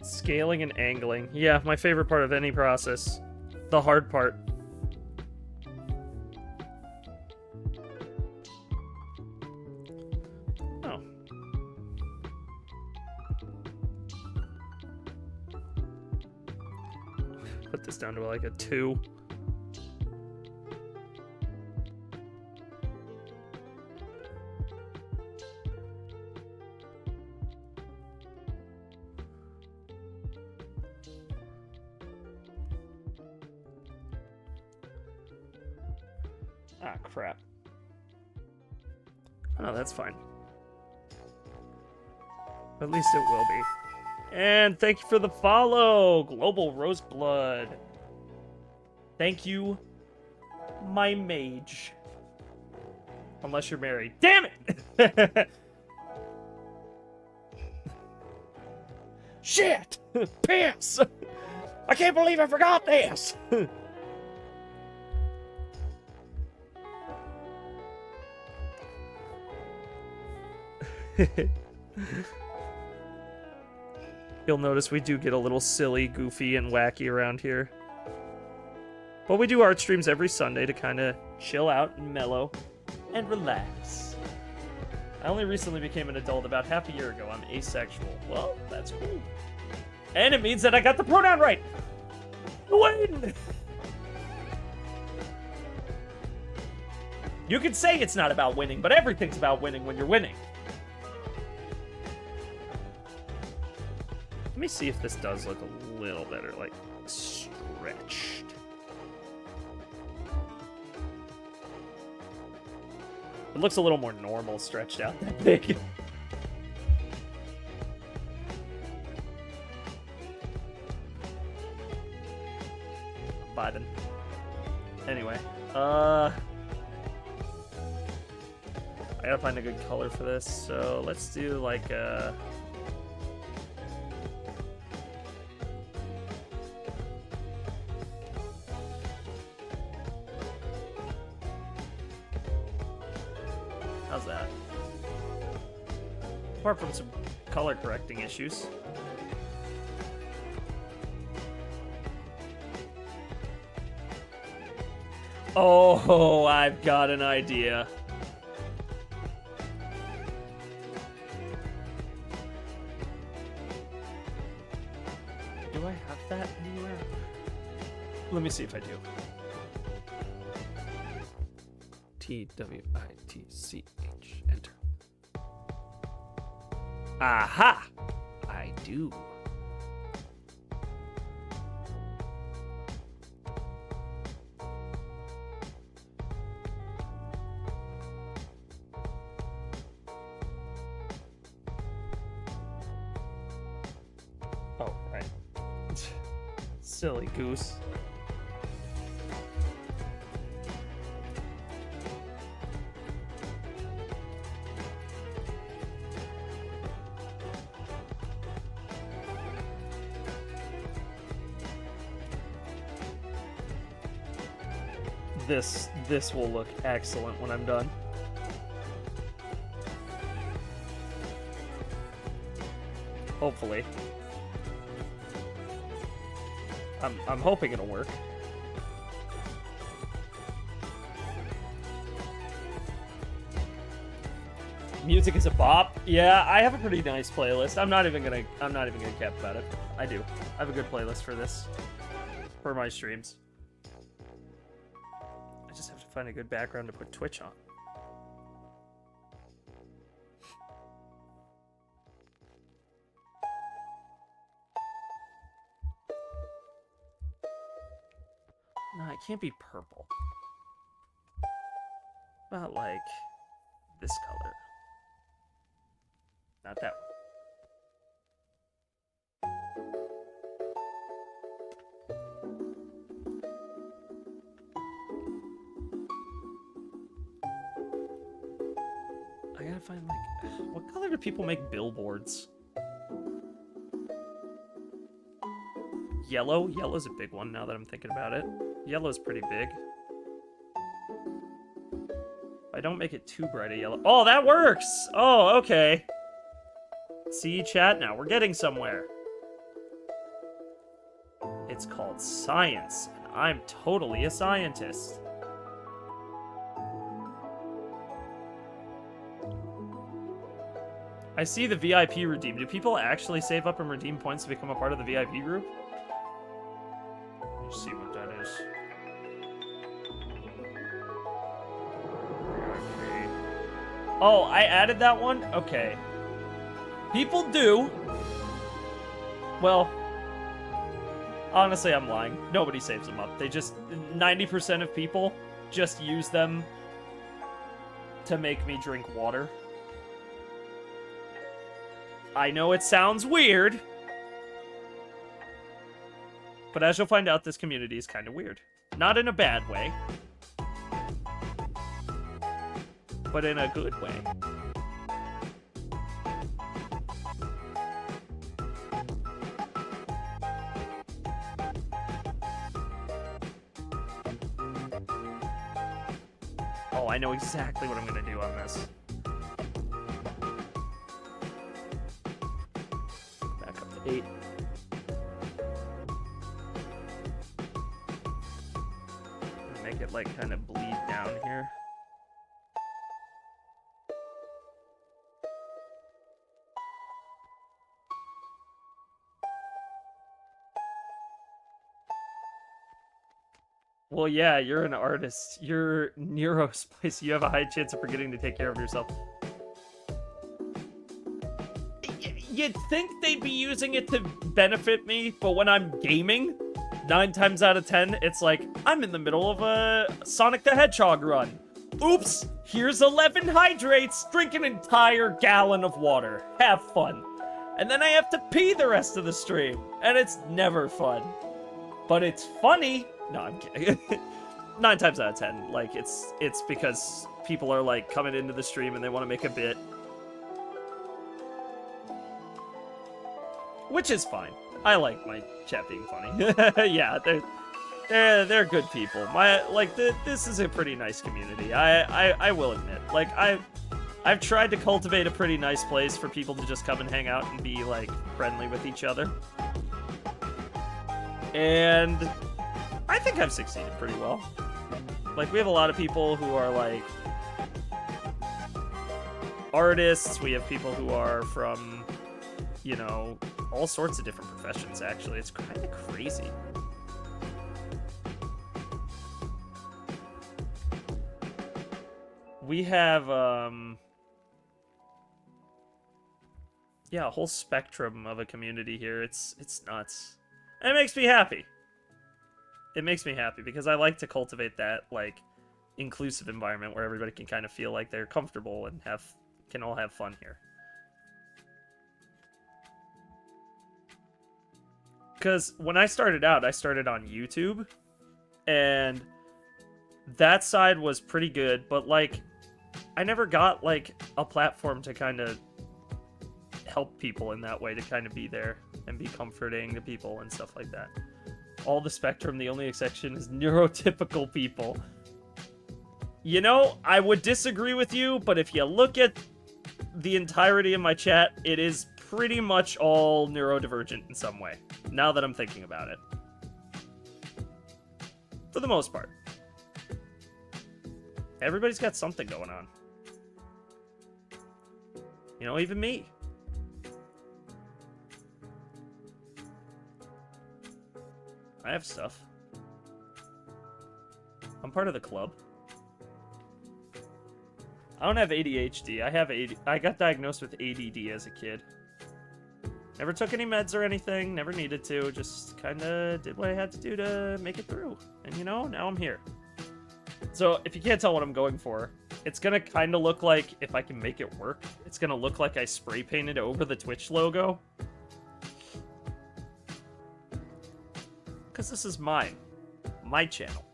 Scaling and angling. Yeah, my favorite part of any process. The hard part. Oh. Put this down to like a 2. Ah, crap. Oh, that's fine. At least it will be. And thank you for the follow, Global Roseblood. Thank you, my mage. Unless you're married. Damn it! Shit! Pants! I can't believe I forgot this! You'll notice we do get a little silly, goofy, and wacky around here. But we do art streams every Sunday to kind of chill out and mellow and relax. I only recently became an adult about half a year ago. I'm asexual. Well, that's cool. And it means that I got the pronoun right. Win! You could say it's not about winning, but everything's about winning when you're winning. Let me see if this does look a little better, like, stretched. It looks a little more normal stretched out that big. Vibing. Anyway, I gotta find a good color for this, so let's do like a... How's that? Apart from some color correcting issues. Oh, I've got an idea. Do I have that anywhere? Let me see if I do. TWITCH, enter. Aha! I do. Oh, right. Silly goose. This will look excellent when I'm done. Hopefully. I'm hoping it'll work. Music is a bop. Yeah, I have a pretty nice playlist. I'm not even gonna cap about it. I do. I have a good playlist for this. For my streams. I just have to find a good background to put Twitch on. No, it can't be purple. About like this color. Not that one. I gotta find like, what color do people make billboards? Yellow? Yellow's a big one now that I'm thinking about it. Yellow's pretty big. I don't make it too bright a yellow. Oh, that works! Oh, okay. See, chat, now we're getting somewhere. It's called science, and I'm totally a scientist. I see the VIP redeem. Do people actually save up and redeem points to become a part of the VIP group? Let's see what that is. Oh, I added that one? Okay. People do. Well, honestly, I'm lying. Nobody saves them up. They just, 90% of people just use them to make me drink water. I know it sounds weird, but as you'll find out, this community is kind of weird. Not in a bad way, but in a good way. Oh, I know exactly what I'm gonna do on this. Back up to 8. Make it like kind of bleed down here. Well, yeah, you're an artist. You're Neurospice. You have a high chance of forgetting to take care of yourself. You'd think they'd be using it to benefit me, but when I'm gaming, 9 times out of 10, it's like, I'm in the middle of a Sonic the Hedgehog run. Oops, here's 11 hydrates. Drink an entire gallon of water. Have fun. And then I have to pee the rest of the stream, and it's never fun. But it's funny. No, I'm kidding. 9 times out of 10, like, it's because people are, like, coming into the stream and they want to make a bit. Which is fine. I like my chat being funny. Yeah, they're good people. This is a pretty nice community. I will admit. Like, I've tried to cultivate a pretty nice place for people to just come and hang out and be, like, friendly with each other. And I think I've succeeded pretty well. Like, we have a lot of people who are, like, artists. We have people who are from, you know, all sorts of different professions, actually. It's kind of crazy. We have, yeah, a whole spectrum of a community here. It's nuts. And it makes me happy. It makes me happy because I like to cultivate that, like, inclusive environment where everybody can kind of feel like they're comfortable and can all have fun here. Because when I started out, I started on YouTube, and that side was pretty good, but, like, I never got, like, a platform to kind of help people in that way, to kind of be there and be comforting to people and stuff like that. All the spectrum, the only exception is neurotypical people. You know, I would disagree with you, but if you look at the entirety of my chat, it is pretty much all neurodivergent in some way, now that I'm thinking about it. For the most part. Everybody's got something going on. You know, even me. I have stuff. I'm part of the club. I don't have ADHD. I got diagnosed with ADD as a kid. Never took any meds or anything. Never needed to. Just kind of did what I had to do to make it through. And you know, now I'm here. So if you can't tell what I'm going for, it's going to kind of look like, if I can make it work, it's going to look like I spray painted over the Twitch logo. Because this is mine. My channel.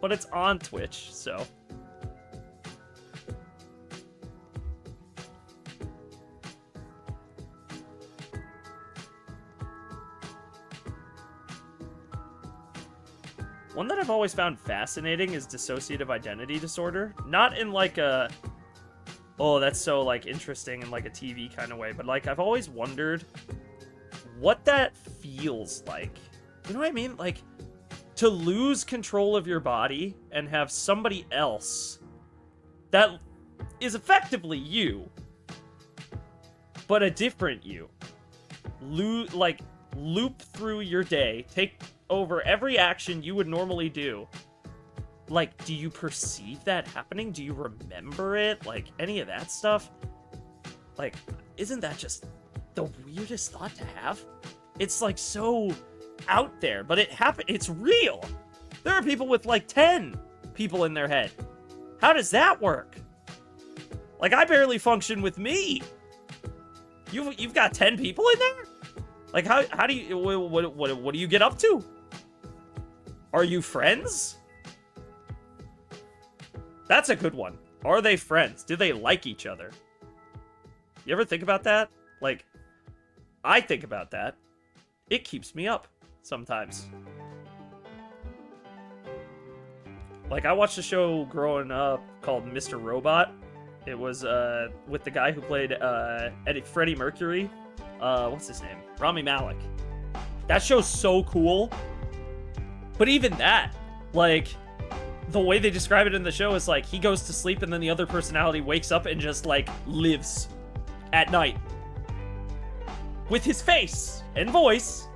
But it's on Twitch, so... One that I've always found fascinating is dissociative identity disorder. Not in like a, oh, that's so like interesting in like a TV kind of way, but like I've always wondered what that feels like. You know what I mean? Like to lose control of your body and have somebody else that is effectively you, but a different you, loop through your day, take over every action you would normally do. Like, do you perceive that happening? Do you remember it? Like, any of that stuff? Like, isn't that just the weirdest thought to have? It's, like, so out there, but it's real. There are people with, like, 10 people in their head. How does that work? Like, I barely function with me. You've got 10 people in there? Like, how do you, what do you get up to? Are you friends? That's a good one. Are they friends? Do they like each other? You ever think about that? Like, I think about that. It keeps me up sometimes. Like, I watched a show growing up called Mr. Robot. It was with the guy who played Freddie Mercury. What's his name? Rami Malek. That show's so cool. But even that, like, the way they describe it in the show is like he goes to sleep and then the other personality wakes up and just like lives at night with his face and voice,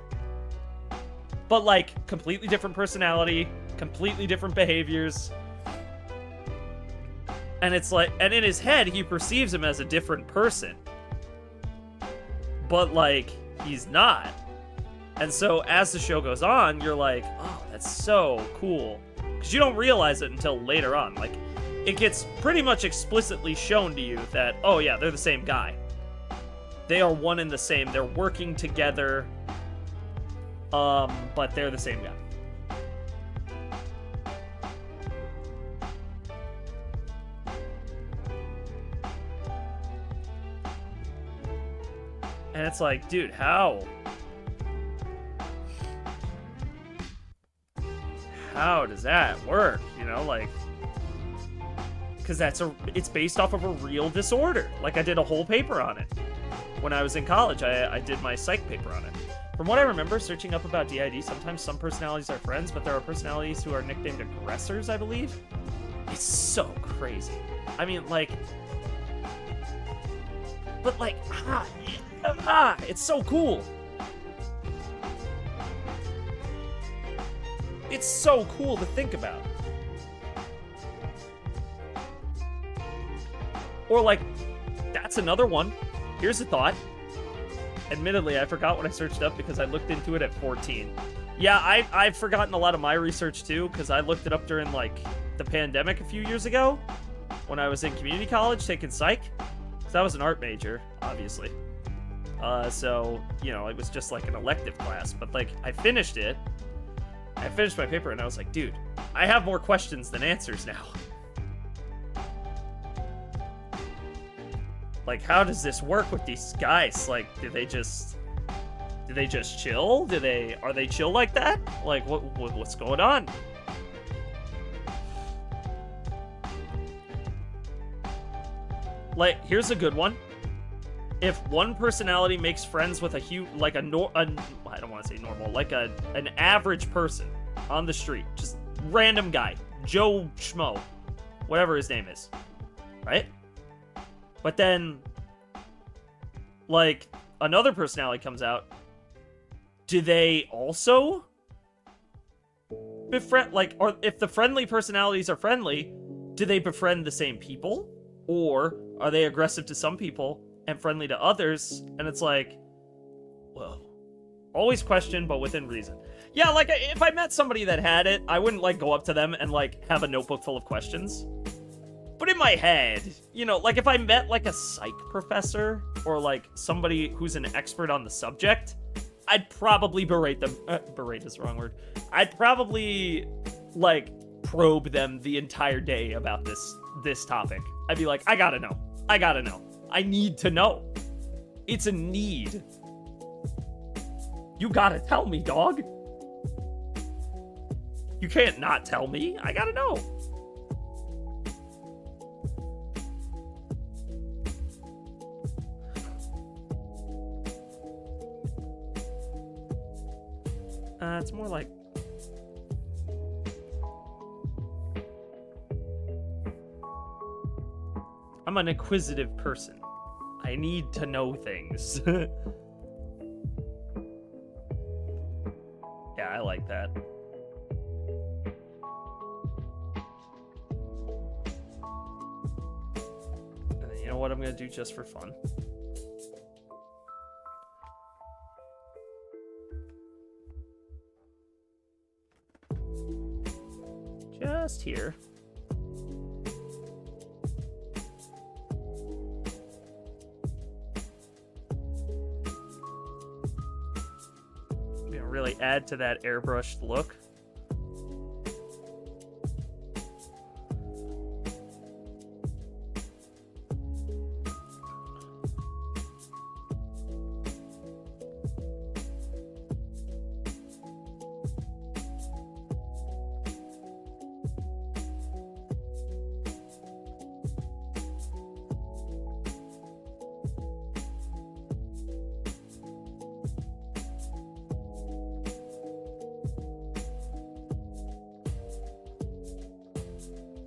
but like completely different personality, completely different behaviors. And it's like, and in his head he perceives him as a different person, but like he's not. And so as the show goes on, you're like, oh, that's so cool. Because you don't realize it until later on. Like, it gets pretty much explicitly shown to you that, oh yeah, they're the same guy. They are one and the same. They're working together, but they're the same guy. And it's like, dude, how? How does that work? You know, like, because it's based off of a real disorder. Like, I did a whole paper on it when I was in college. I did my psych paper on it. From what I remember, searching up about DID, sometimes some personalities are friends, but there are personalities who are nicknamed aggressors, I believe. It's so crazy. I mean, like, but like, it's so cool. It's so cool to think about. Or like, that's another one. Here's a thought. Admittedly, I forgot what I searched up because I looked into it at 14. Yeah, I've forgotten a lot of my research too, because I looked it up during like the pandemic a few years ago when I was in community college taking psych. Because I was an art major, obviously. So, you know, it was just like an elective class. But like, I finished it. I finished my paper and I was like, dude, I have more questions than answers now. Like, how does this work with these guys? Like, do they just chill? Are they chill like that? Like, what's going on? Like, here's a good one. If one personality makes friends with I don't want to say normal, like an average person on the street, just random guy, Joe Schmo, whatever his name is, right? But then like, another personality comes out, do they also befriend, like, or if the friendly personalities are friendly, do they befriend the same people? Or are they aggressive to some people and friendly to others? And it's like, whoa. Always question, but within reason. Yeah, like, if I met somebody that had it, I wouldn't, like, go up to them and, like, have a notebook full of questions. But in my head, you know, like, if I met, like, a psych professor or, like, somebody who's an expert on the subject, I'd probably berate them. Berate is the wrong word. I'd probably, like, probe them the entire day about this topic. I'd be like, I gotta know. I gotta know. I need to know. It's a need. You gotta tell me, dog. You can't not tell me. I gotta know. It's more like... I'm an inquisitive person. I need to know things. Yeah, I like that. And then, you know what I'm gonna do just for fun? Just here. Gonna really add to that airbrushed look.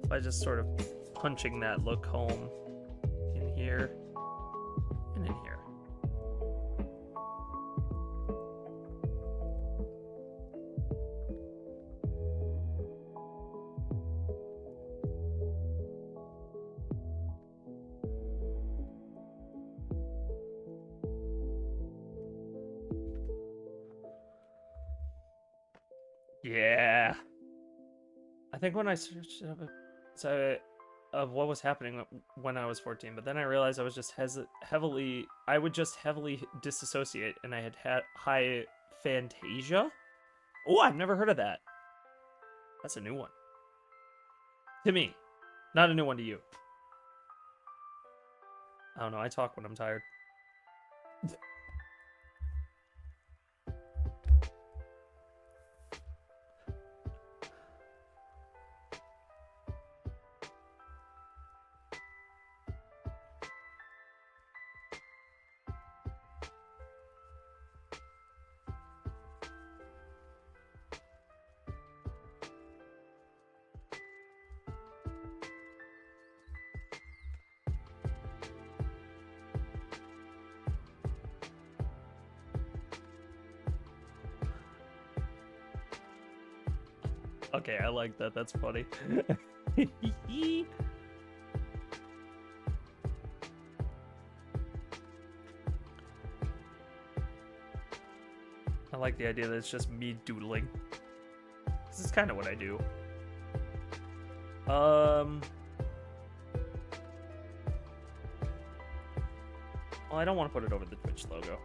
By just sort of punching that look home in here and in here. Yeah. I think when I searched up of what was happening when I was 14, but then I realized I was just heavily disassociate, and I had high Fantasia. Oh, I've never heard of that. That's a new one to me, not a new one to you. I don't know. I talk when I'm tired. Okay, I like that. That's funny. I like the idea that it's just me doodling. This is kind of what I do. Well, I don't want to put it over the Twitch logo.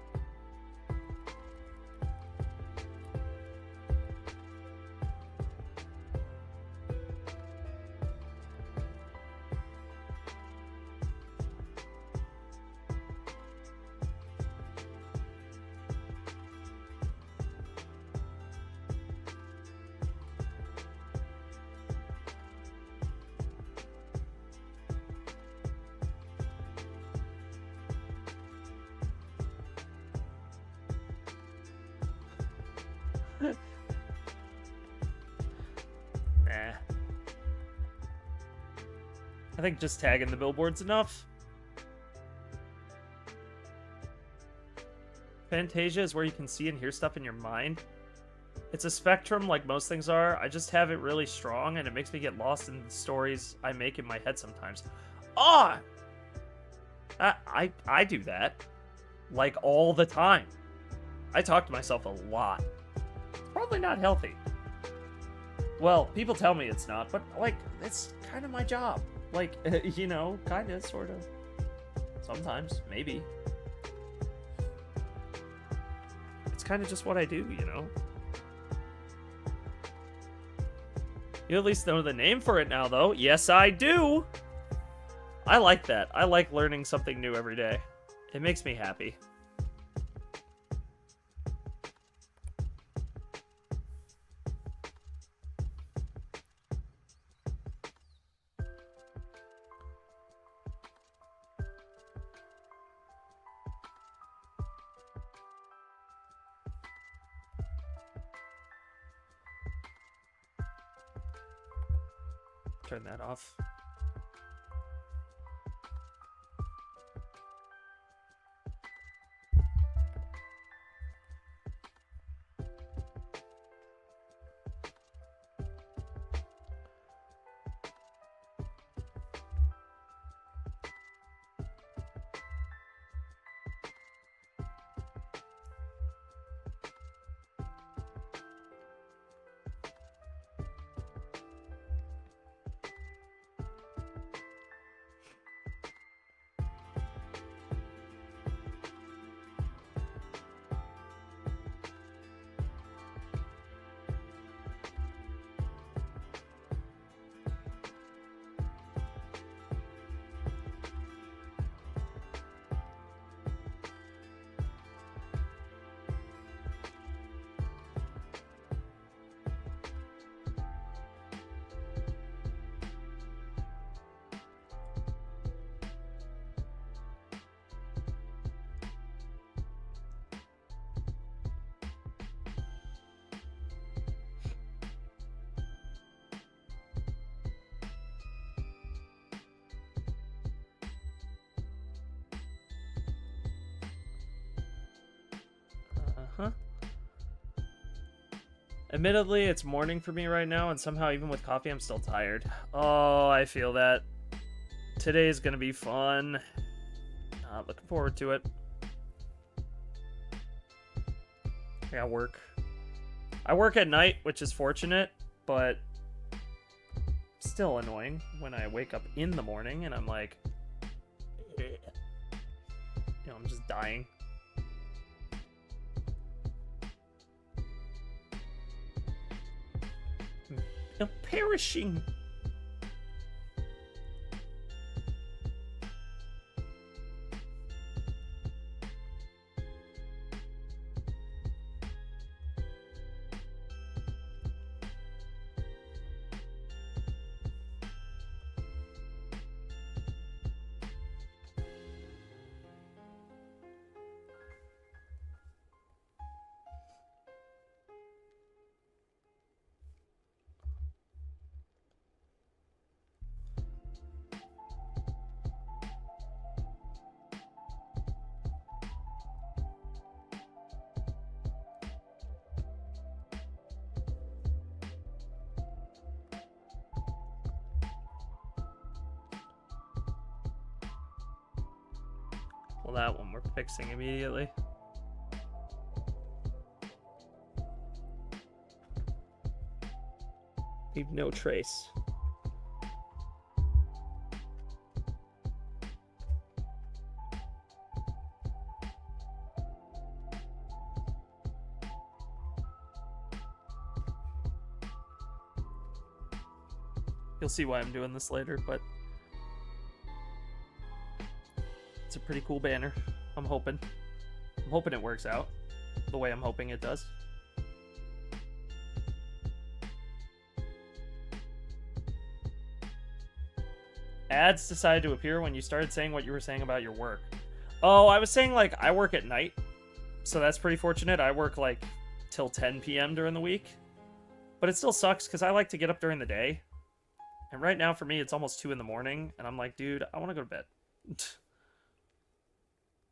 Nah. I think just tagging the billboard's enough. Fantasia is where you can see and hear stuff in your mind. It's a spectrum like most things are. I just have it really strong, and it makes me get lost in the stories I make in my head sometimes. Ah! I do that. Like, all the time. I talk to myself a lot. It's probably not healthy. Well, people tell me it's not, but, like, it's kind of my job. Like, you know, kind of, sort of. Sometimes, maybe. It's kind of just what I do, you know? You at least know the name for it now, though. Yes, I do! I like that. I like learning something new every day. It makes me happy. Turn that off. Uh-huh. Admittedly, it's morning for me right now, and somehow, even with coffee, I'm still tired. Oh, I feel that. Today's gonna be fun. Looking forward to it. I got work. I work at night, which is fortunate, but still annoying when I wake up in the morning and I'm like, you know, I'm just dying. I'm perishing. Well, that one we're fixing immediately. Leave no trace. You'll see why I'm doing this later, but it's a pretty cool banner. I'm hoping it works out the way I'm hoping it does. Ads decided to appear when you started saying what you were saying about your work. Oh, I was saying, like, I work at night, so that's pretty fortunate. I work, like, till 10 p.m. during the week. But it still sucks, because I like to get up during the day. And right now, for me, it's almost 2 in the morning, and I'm like, dude, I want to go to bed.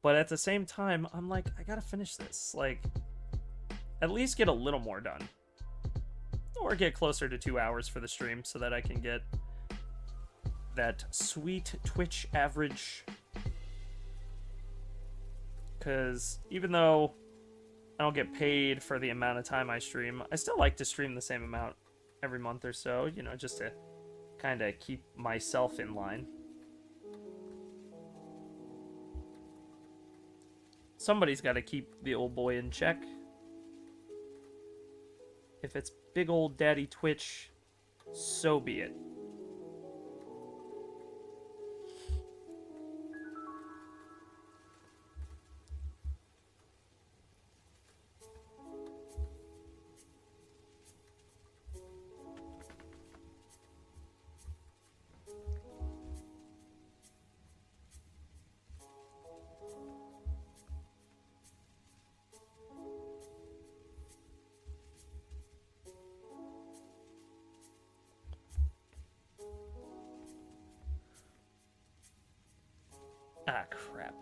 But at the same time, I'm like, I gotta finish this. Like, at least get a little more done. Or get closer to 2 hours for the stream so that I can get that sweet Twitch average. Because even though I don't get paid for the amount of time I stream, I still like to stream the same amount every month or so, you know, just to kind of keep myself in line. Somebody's got to keep the old boy in check. If it's big old daddy Twitch, so be it. Ah, crap.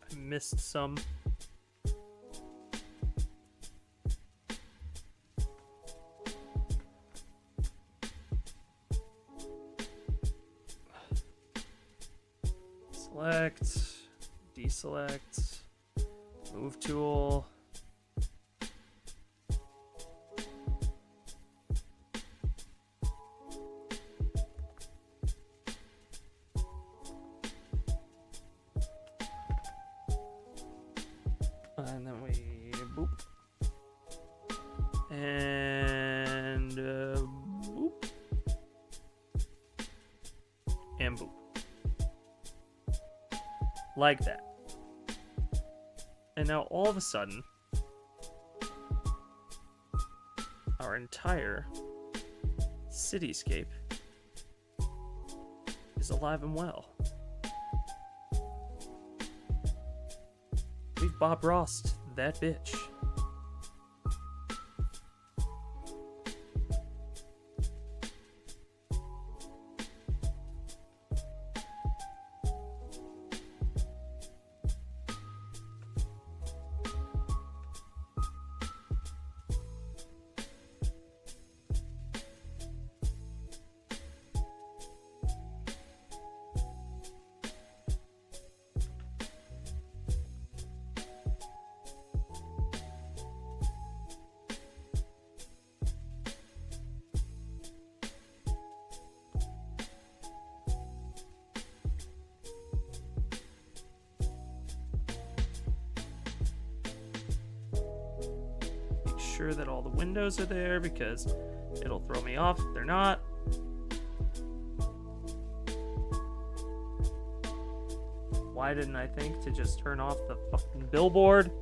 I missed some. Select, deselect, move tool. And then we boop. And boop. And boop. Like that. And now all of a sudden, our entire cityscape is alive and well. We've Bob Rossed that bitch. Sure that all the windows are there because it'll throw me off if they're not. Why didn't I think to just turn off the fucking billboard?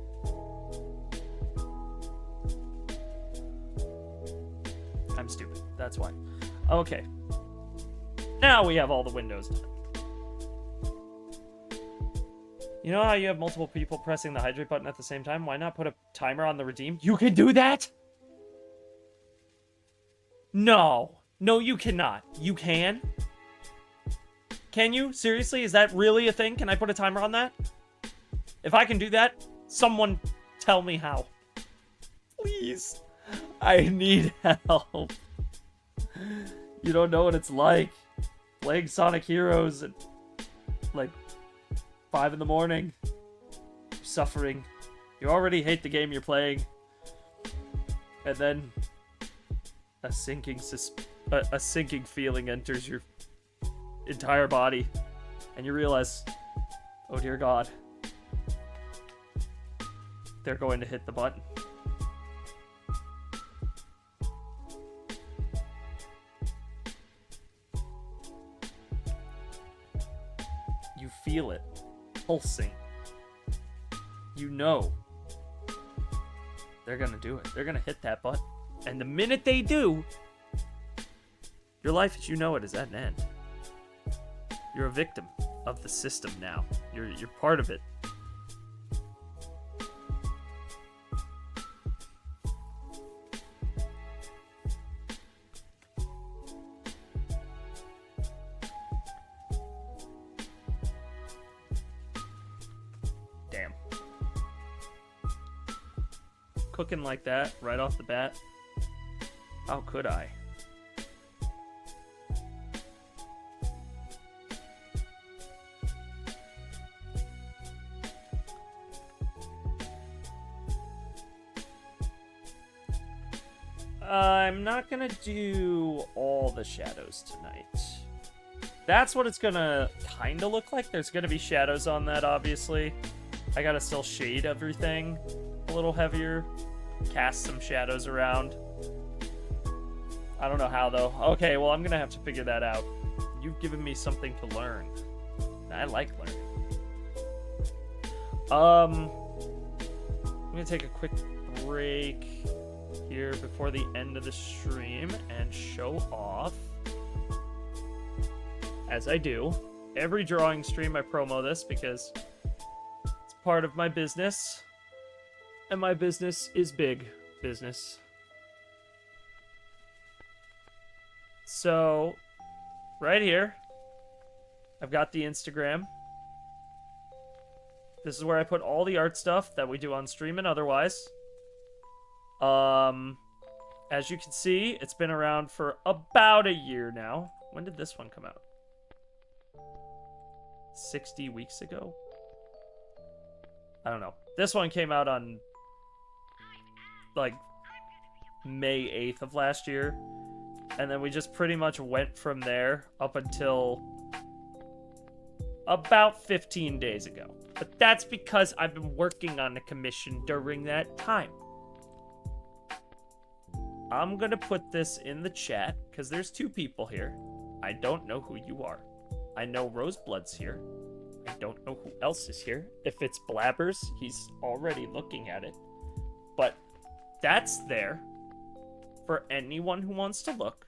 I'm stupid. That's why. Okay. Now we have all the windows done. You know how you have multiple people pressing the hydrate button at the same time? Why not put a timer on the redeem? You can do that? No. No, you cannot. You can? Can you? Seriously? Is that really a thing? Can I put a timer on that? If I can do that, someone tell me how. Please. I need help. You don't know what it's like. Playing Sonic Heroes at, like, 5 in the morning. You're suffering. You already hate the game you're playing. And then a sinking feeling enters your entire body. And you realize, oh dear God, they're going to hit the button. You feel it pulsing. You know they're gonna do it. They're gonna hit that button. And the minute they do, your life as you know it is at an end. You're a victim of the system now. You're part of it. cooking like that right off the bat. How could I? I'm not gonna do all the shadows tonight. That's what it's gonna kind of look like. There's gonna be shadows on that, obviously. I gotta still shade everything a little heavier. Cast some shadows around. I don't know how, though. Okay, well, I'm gonna have to figure that out. You've given me something to learn. I like learning. I'm gonna take a quick break here before the end of the stream and show off, as I do. Every drawing stream I promo this because it's part of my business, and my business is big business. So, right here, I've got the Instagram. This is where I put all the art stuff that we do on stream and otherwise. As you can see, it's been around for about a year now. When did this one come out? 60 weeks ago? I don't know. This one came out on, like, May 8th of last year. And then we just pretty much went from there up until about 15 days ago. But that's because I've been working on the commission during that time. I'm gonna put this in the chat, because there's two people here. I don't know who you are. I know Roseblood's here. I don't know who else is here. If it's Blabbers, he's already looking at it. But that's there for anyone who wants to look.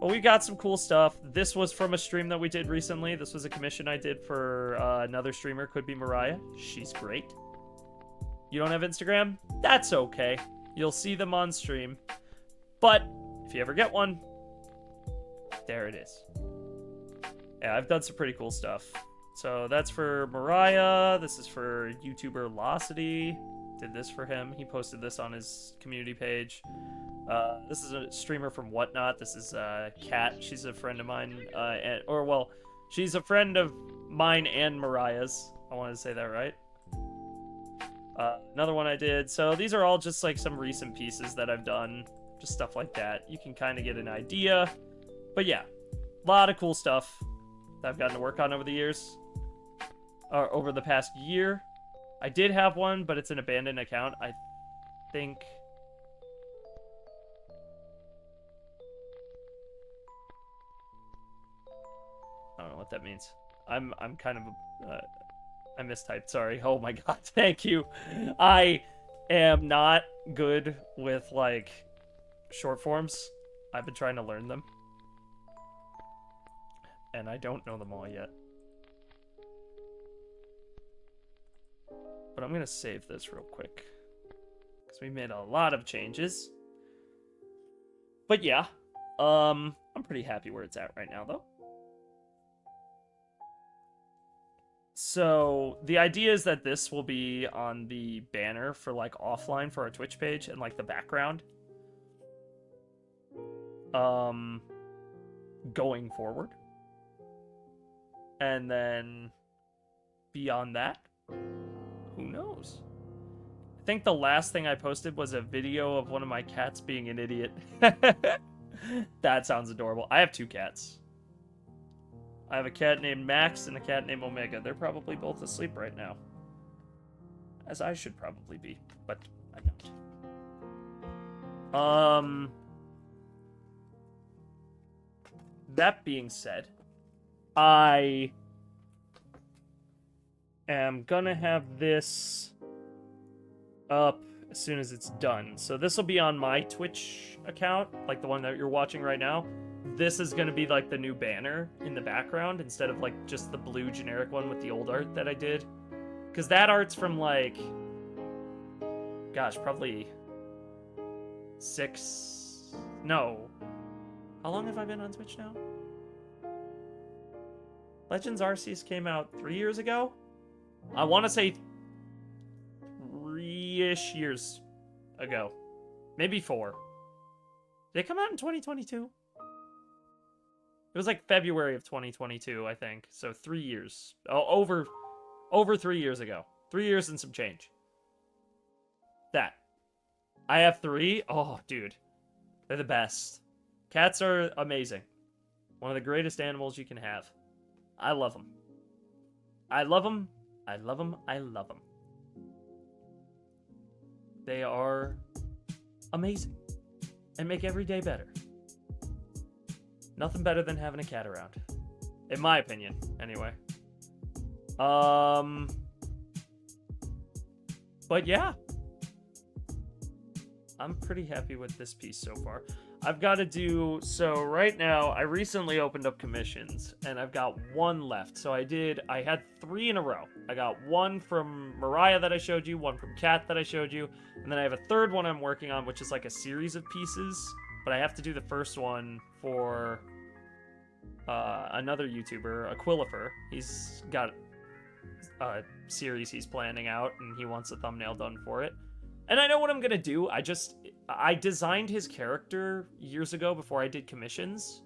But we got some cool stuff. This was from a stream that we did recently. This was a commission I did for another streamer, could be Mariah. She's great. You don't have Instagram? That's okay. You'll see them on stream. But if you ever get one, there it is. Yeah, I've done some pretty cool stuff. So that's for Mariah. This is for YouTuber Locity. Did this for him. He posted this on his community page. This is a streamer from Whatnot. This is Kat. She's a friend of mine. She's a friend of mine and Mariah's. I wanted to say that right. Another one I did. So these are all just like some recent pieces that I've done. Just stuff like that. You can kind of get an idea. But yeah, a lot of cool stuff that I've gotten to work on over the years. Or over the past year. I did have one, but it's an abandoned account. I think... I don't know what that means. I'm kind of... I mistyped, sorry. Oh my god, thank you. I am not good with, like... short forms. I've been trying to learn them. And I don't know them all yet. But I'm going to save this real quick. Because we made a lot of changes. But yeah. I'm pretty happy where it's at right now, though. So, the idea is that this will be on the banner for, like, offline for our Twitch page and, like, the background. Going forward. And then beyond that, who knows? I think the last thing I posted was a video of one of my cats being an idiot. That sounds adorable. I have two cats. I have a cat named Max and a cat named Omega. They're probably both asleep right now. As I should probably be, but I'm not. That being said, I am gonna have this up as soon as it's done. So this will be on my Twitch account, like the one that you're watching right now. This is gonna be like the new banner in the background instead of like just the blue generic one with the old art that I did. Because that art's from like, gosh, probably how long have I been on Twitch now? Legends Arceus came out 3 years ago? I want to say 3-ish years ago. Maybe 4. Did it come out in 2022? It was like February of 2022, I think. So 3 years. Oh, over 3 years ago. 3 years and some change. That. I have 3. Oh, dude. They're the best. Cats are amazing. One of the greatest animals you can have. I love them. I love them. I love them. I love them. They are amazing. And make every day better. Nothing better than having a cat around. In my opinion, anyway. But yeah. I'm pretty happy with this piece so far. I've got to do... So right now, I recently opened up commissions, and I've got 1 left. So I had 3 in a row. I got 1 from Mariah that I showed you, 1 from Kat that I showed you, and then I have a 3rd one I'm working on, which is like a series of pieces. But I have to do the first one for another YouTuber, Aquilifer. He's got a series he's planning out, and he wants a thumbnail done for it. And I know what I'm gonna do. I designed his character years ago before I did commissions,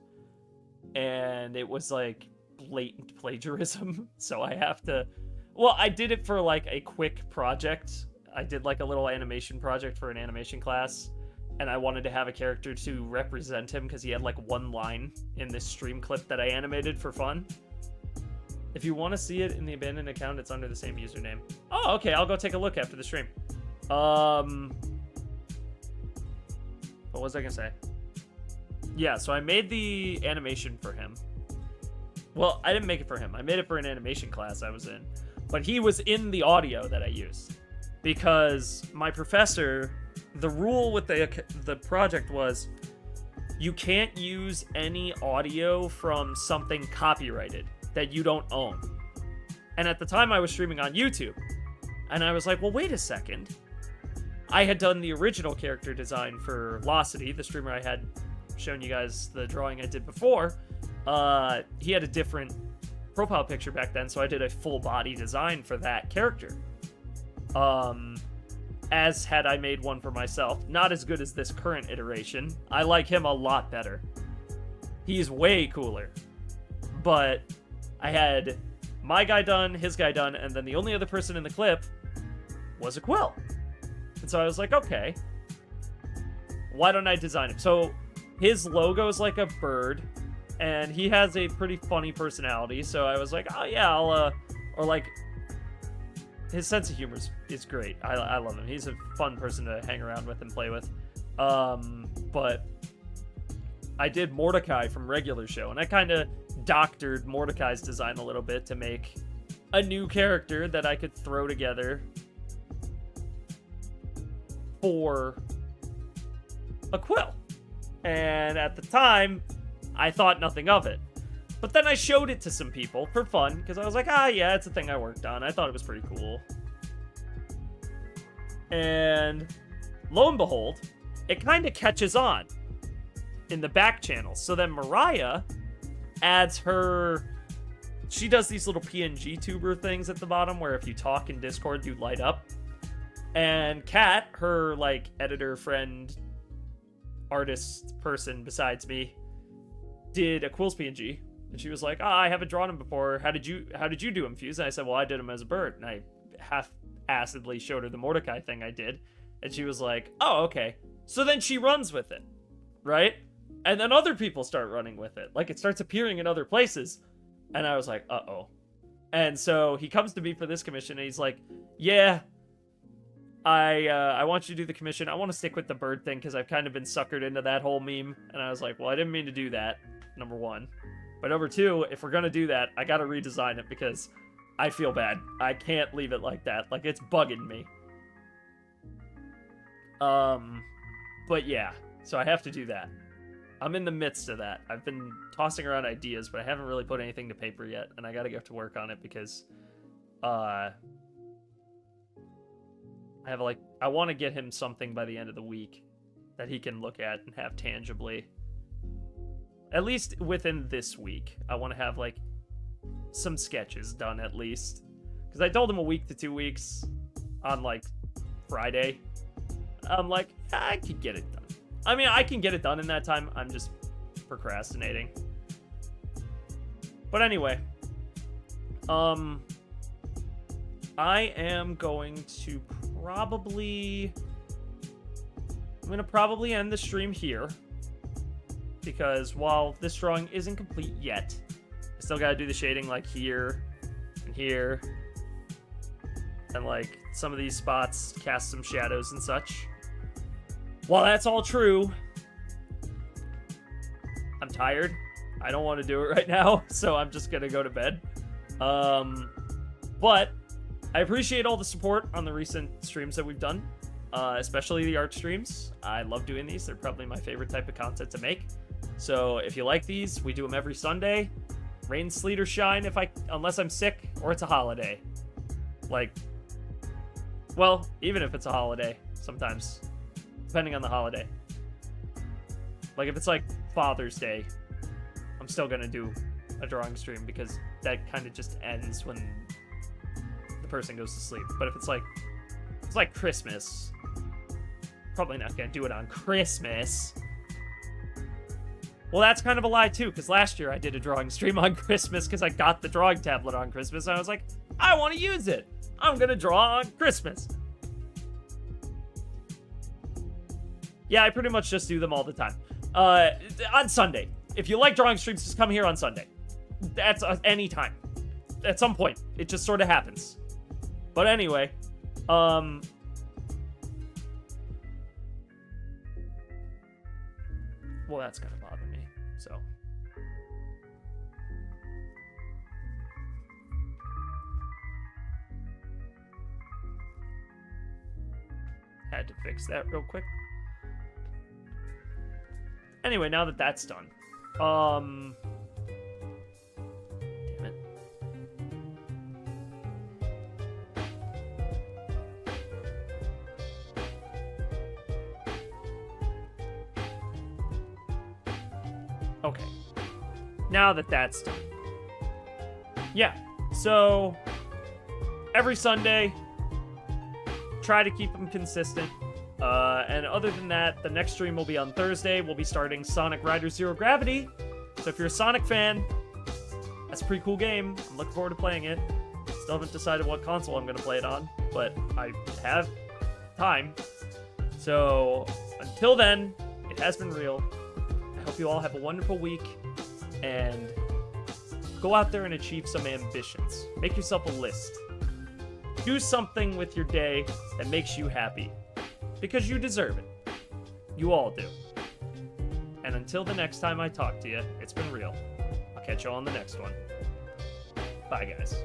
and it was like blatant plagiarism. So I have to... Well, I did it for like a quick project. I did like a little animation project for an animation class, and I wanted to have a character to represent him because he had like 1 line in this stream clip that I animated for fun. If you want to see it in the abandoned account, it's under the same username. Oh, okay, I'll go take a look after the stream. What was I gonna say? Yeah, so I made the animation for him. Well, I didn't make it for him. I made it for an animation class I was in. But he was in the audio that I used. Because my professor, the rule with the project was you can't use any audio from something copyrighted that you don't own. And at the time I was streaming on YouTube. And I was like, well, wait a second. I had done the original character design for Locity, the streamer I had shown you guys the drawing I did before. He had a different profile picture back then, so I did a full body design for that character. As had I made one for myself. Not as good as this current iteration. I like him a lot better. He's way cooler. But I had my guy done, his guy done, and then the only other person in the clip was Aquil. And so I was like, okay, why don't I design him? So his logo is like a bird, and he has a pretty funny personality. So I was like, oh yeah, or like, his sense of humor is great. I love him. He's a fun person to hang around with and play with. But I did Mordecai from Regular Show, and I kind of doctored Mordecai's design a little bit to make a new character that I could throw together for Aquil. And at the time, I thought nothing of it. But then I showed it to some people for fun, because I was like, yeah, it's a thing I worked on. I thought it was pretty cool. And lo and behold, it kind of catches on in the back channel. So then Mariah adds her... She does these little PNG tuber things at the bottom, where if you talk in Discord, you light up. And Kat, her, like, editor friend, artist person besides me, did Aquil's PNG. And she was like, I haven't drawn him before. How did you do him, Fuse? And I said, well, I did him as a bird. And I half-assedly showed her the Mordecai thing I did. And she was like, oh, okay. So then she runs with it, right? And then other people start running with it. Like, it starts appearing in other places. And I was like, uh-oh. And so he comes to me for this commission, and he's like, yeah, I want you to do the commission. I want to stick with the bird thing, because I've kind of been suckered into that whole meme. And I was like, well, I didn't mean to do that, number one. But number two, if we're going to do that, I got to redesign it, because I feel bad. I can't leave it like that. Like, it's bugging me. But yeah, so I have to do that. I'm in the midst of that. I've been tossing around ideas, but I haven't really put anything to paper yet, and I gotta get to work on it because, I want to get him something by the end of the week that he can look at and have tangibly. At least within this week, I want to have, like, some sketches done at least. Because I told him a week to 2 weeks on, like, Friday. I'm like, I could get it done. I mean, I can get it done in that time. I'm just procrastinating. But anyway, I am going to probably end the stream here, because while this drawing isn't complete yet, I still gotta do the shading like here and here, and like some of these spots cast some shadows and such. While that's all true, I'm tired. I don't want to do it right now, so I'm just gonna go to bed. But I appreciate all the support on the recent streams that we've done, especially the art streams. I love doing these. They're probably my favorite type of content to make. So if you like these, we do them every Sunday. Rain, sleet, or shine, unless I'm sick or it's a holiday. Like, well, even if it's a holiday, sometimes, depending on the holiday. Like if it's like Father's Day, I'm still gonna do a drawing stream because that kind of just ends when the person goes to sleep. But if it's like Christmas, probably not gonna do it on Christmas. Well, that's kind of a lie too, because last year I did a drawing stream on Christmas because I got the drawing tablet on Christmas, and I was like, I want to use it. I'm gonna draw on Christmas. Yeah, I pretty much just do them all the time. On Sunday. If you like drawing streams, just come here on Sunday. That's any time. At some point. It just sort of happens. But anyway, well, that's gonna bother me, so. Had to fix that real quick. Anyway, now that that's done, damn it. Okay. Now that that's done. Yeah, so every Sunday, try to keep them consistent. And other than that, the next stream will be on Thursday. We'll be starting Sonic Riders Zero Gravity. So if you're a Sonic fan, that's a pretty cool game. I'm looking forward to playing it. Still haven't decided what console I'm going to play it on, but I have time. So until then, it has been real. I hope you all have a wonderful week, and go out there and achieve some ambitions. Make yourself a list. Do something with your day that makes you happy. Because you deserve it. You all do. And until the next time I talk to you, it's been real. I'll catch you on the next one. Bye, guys.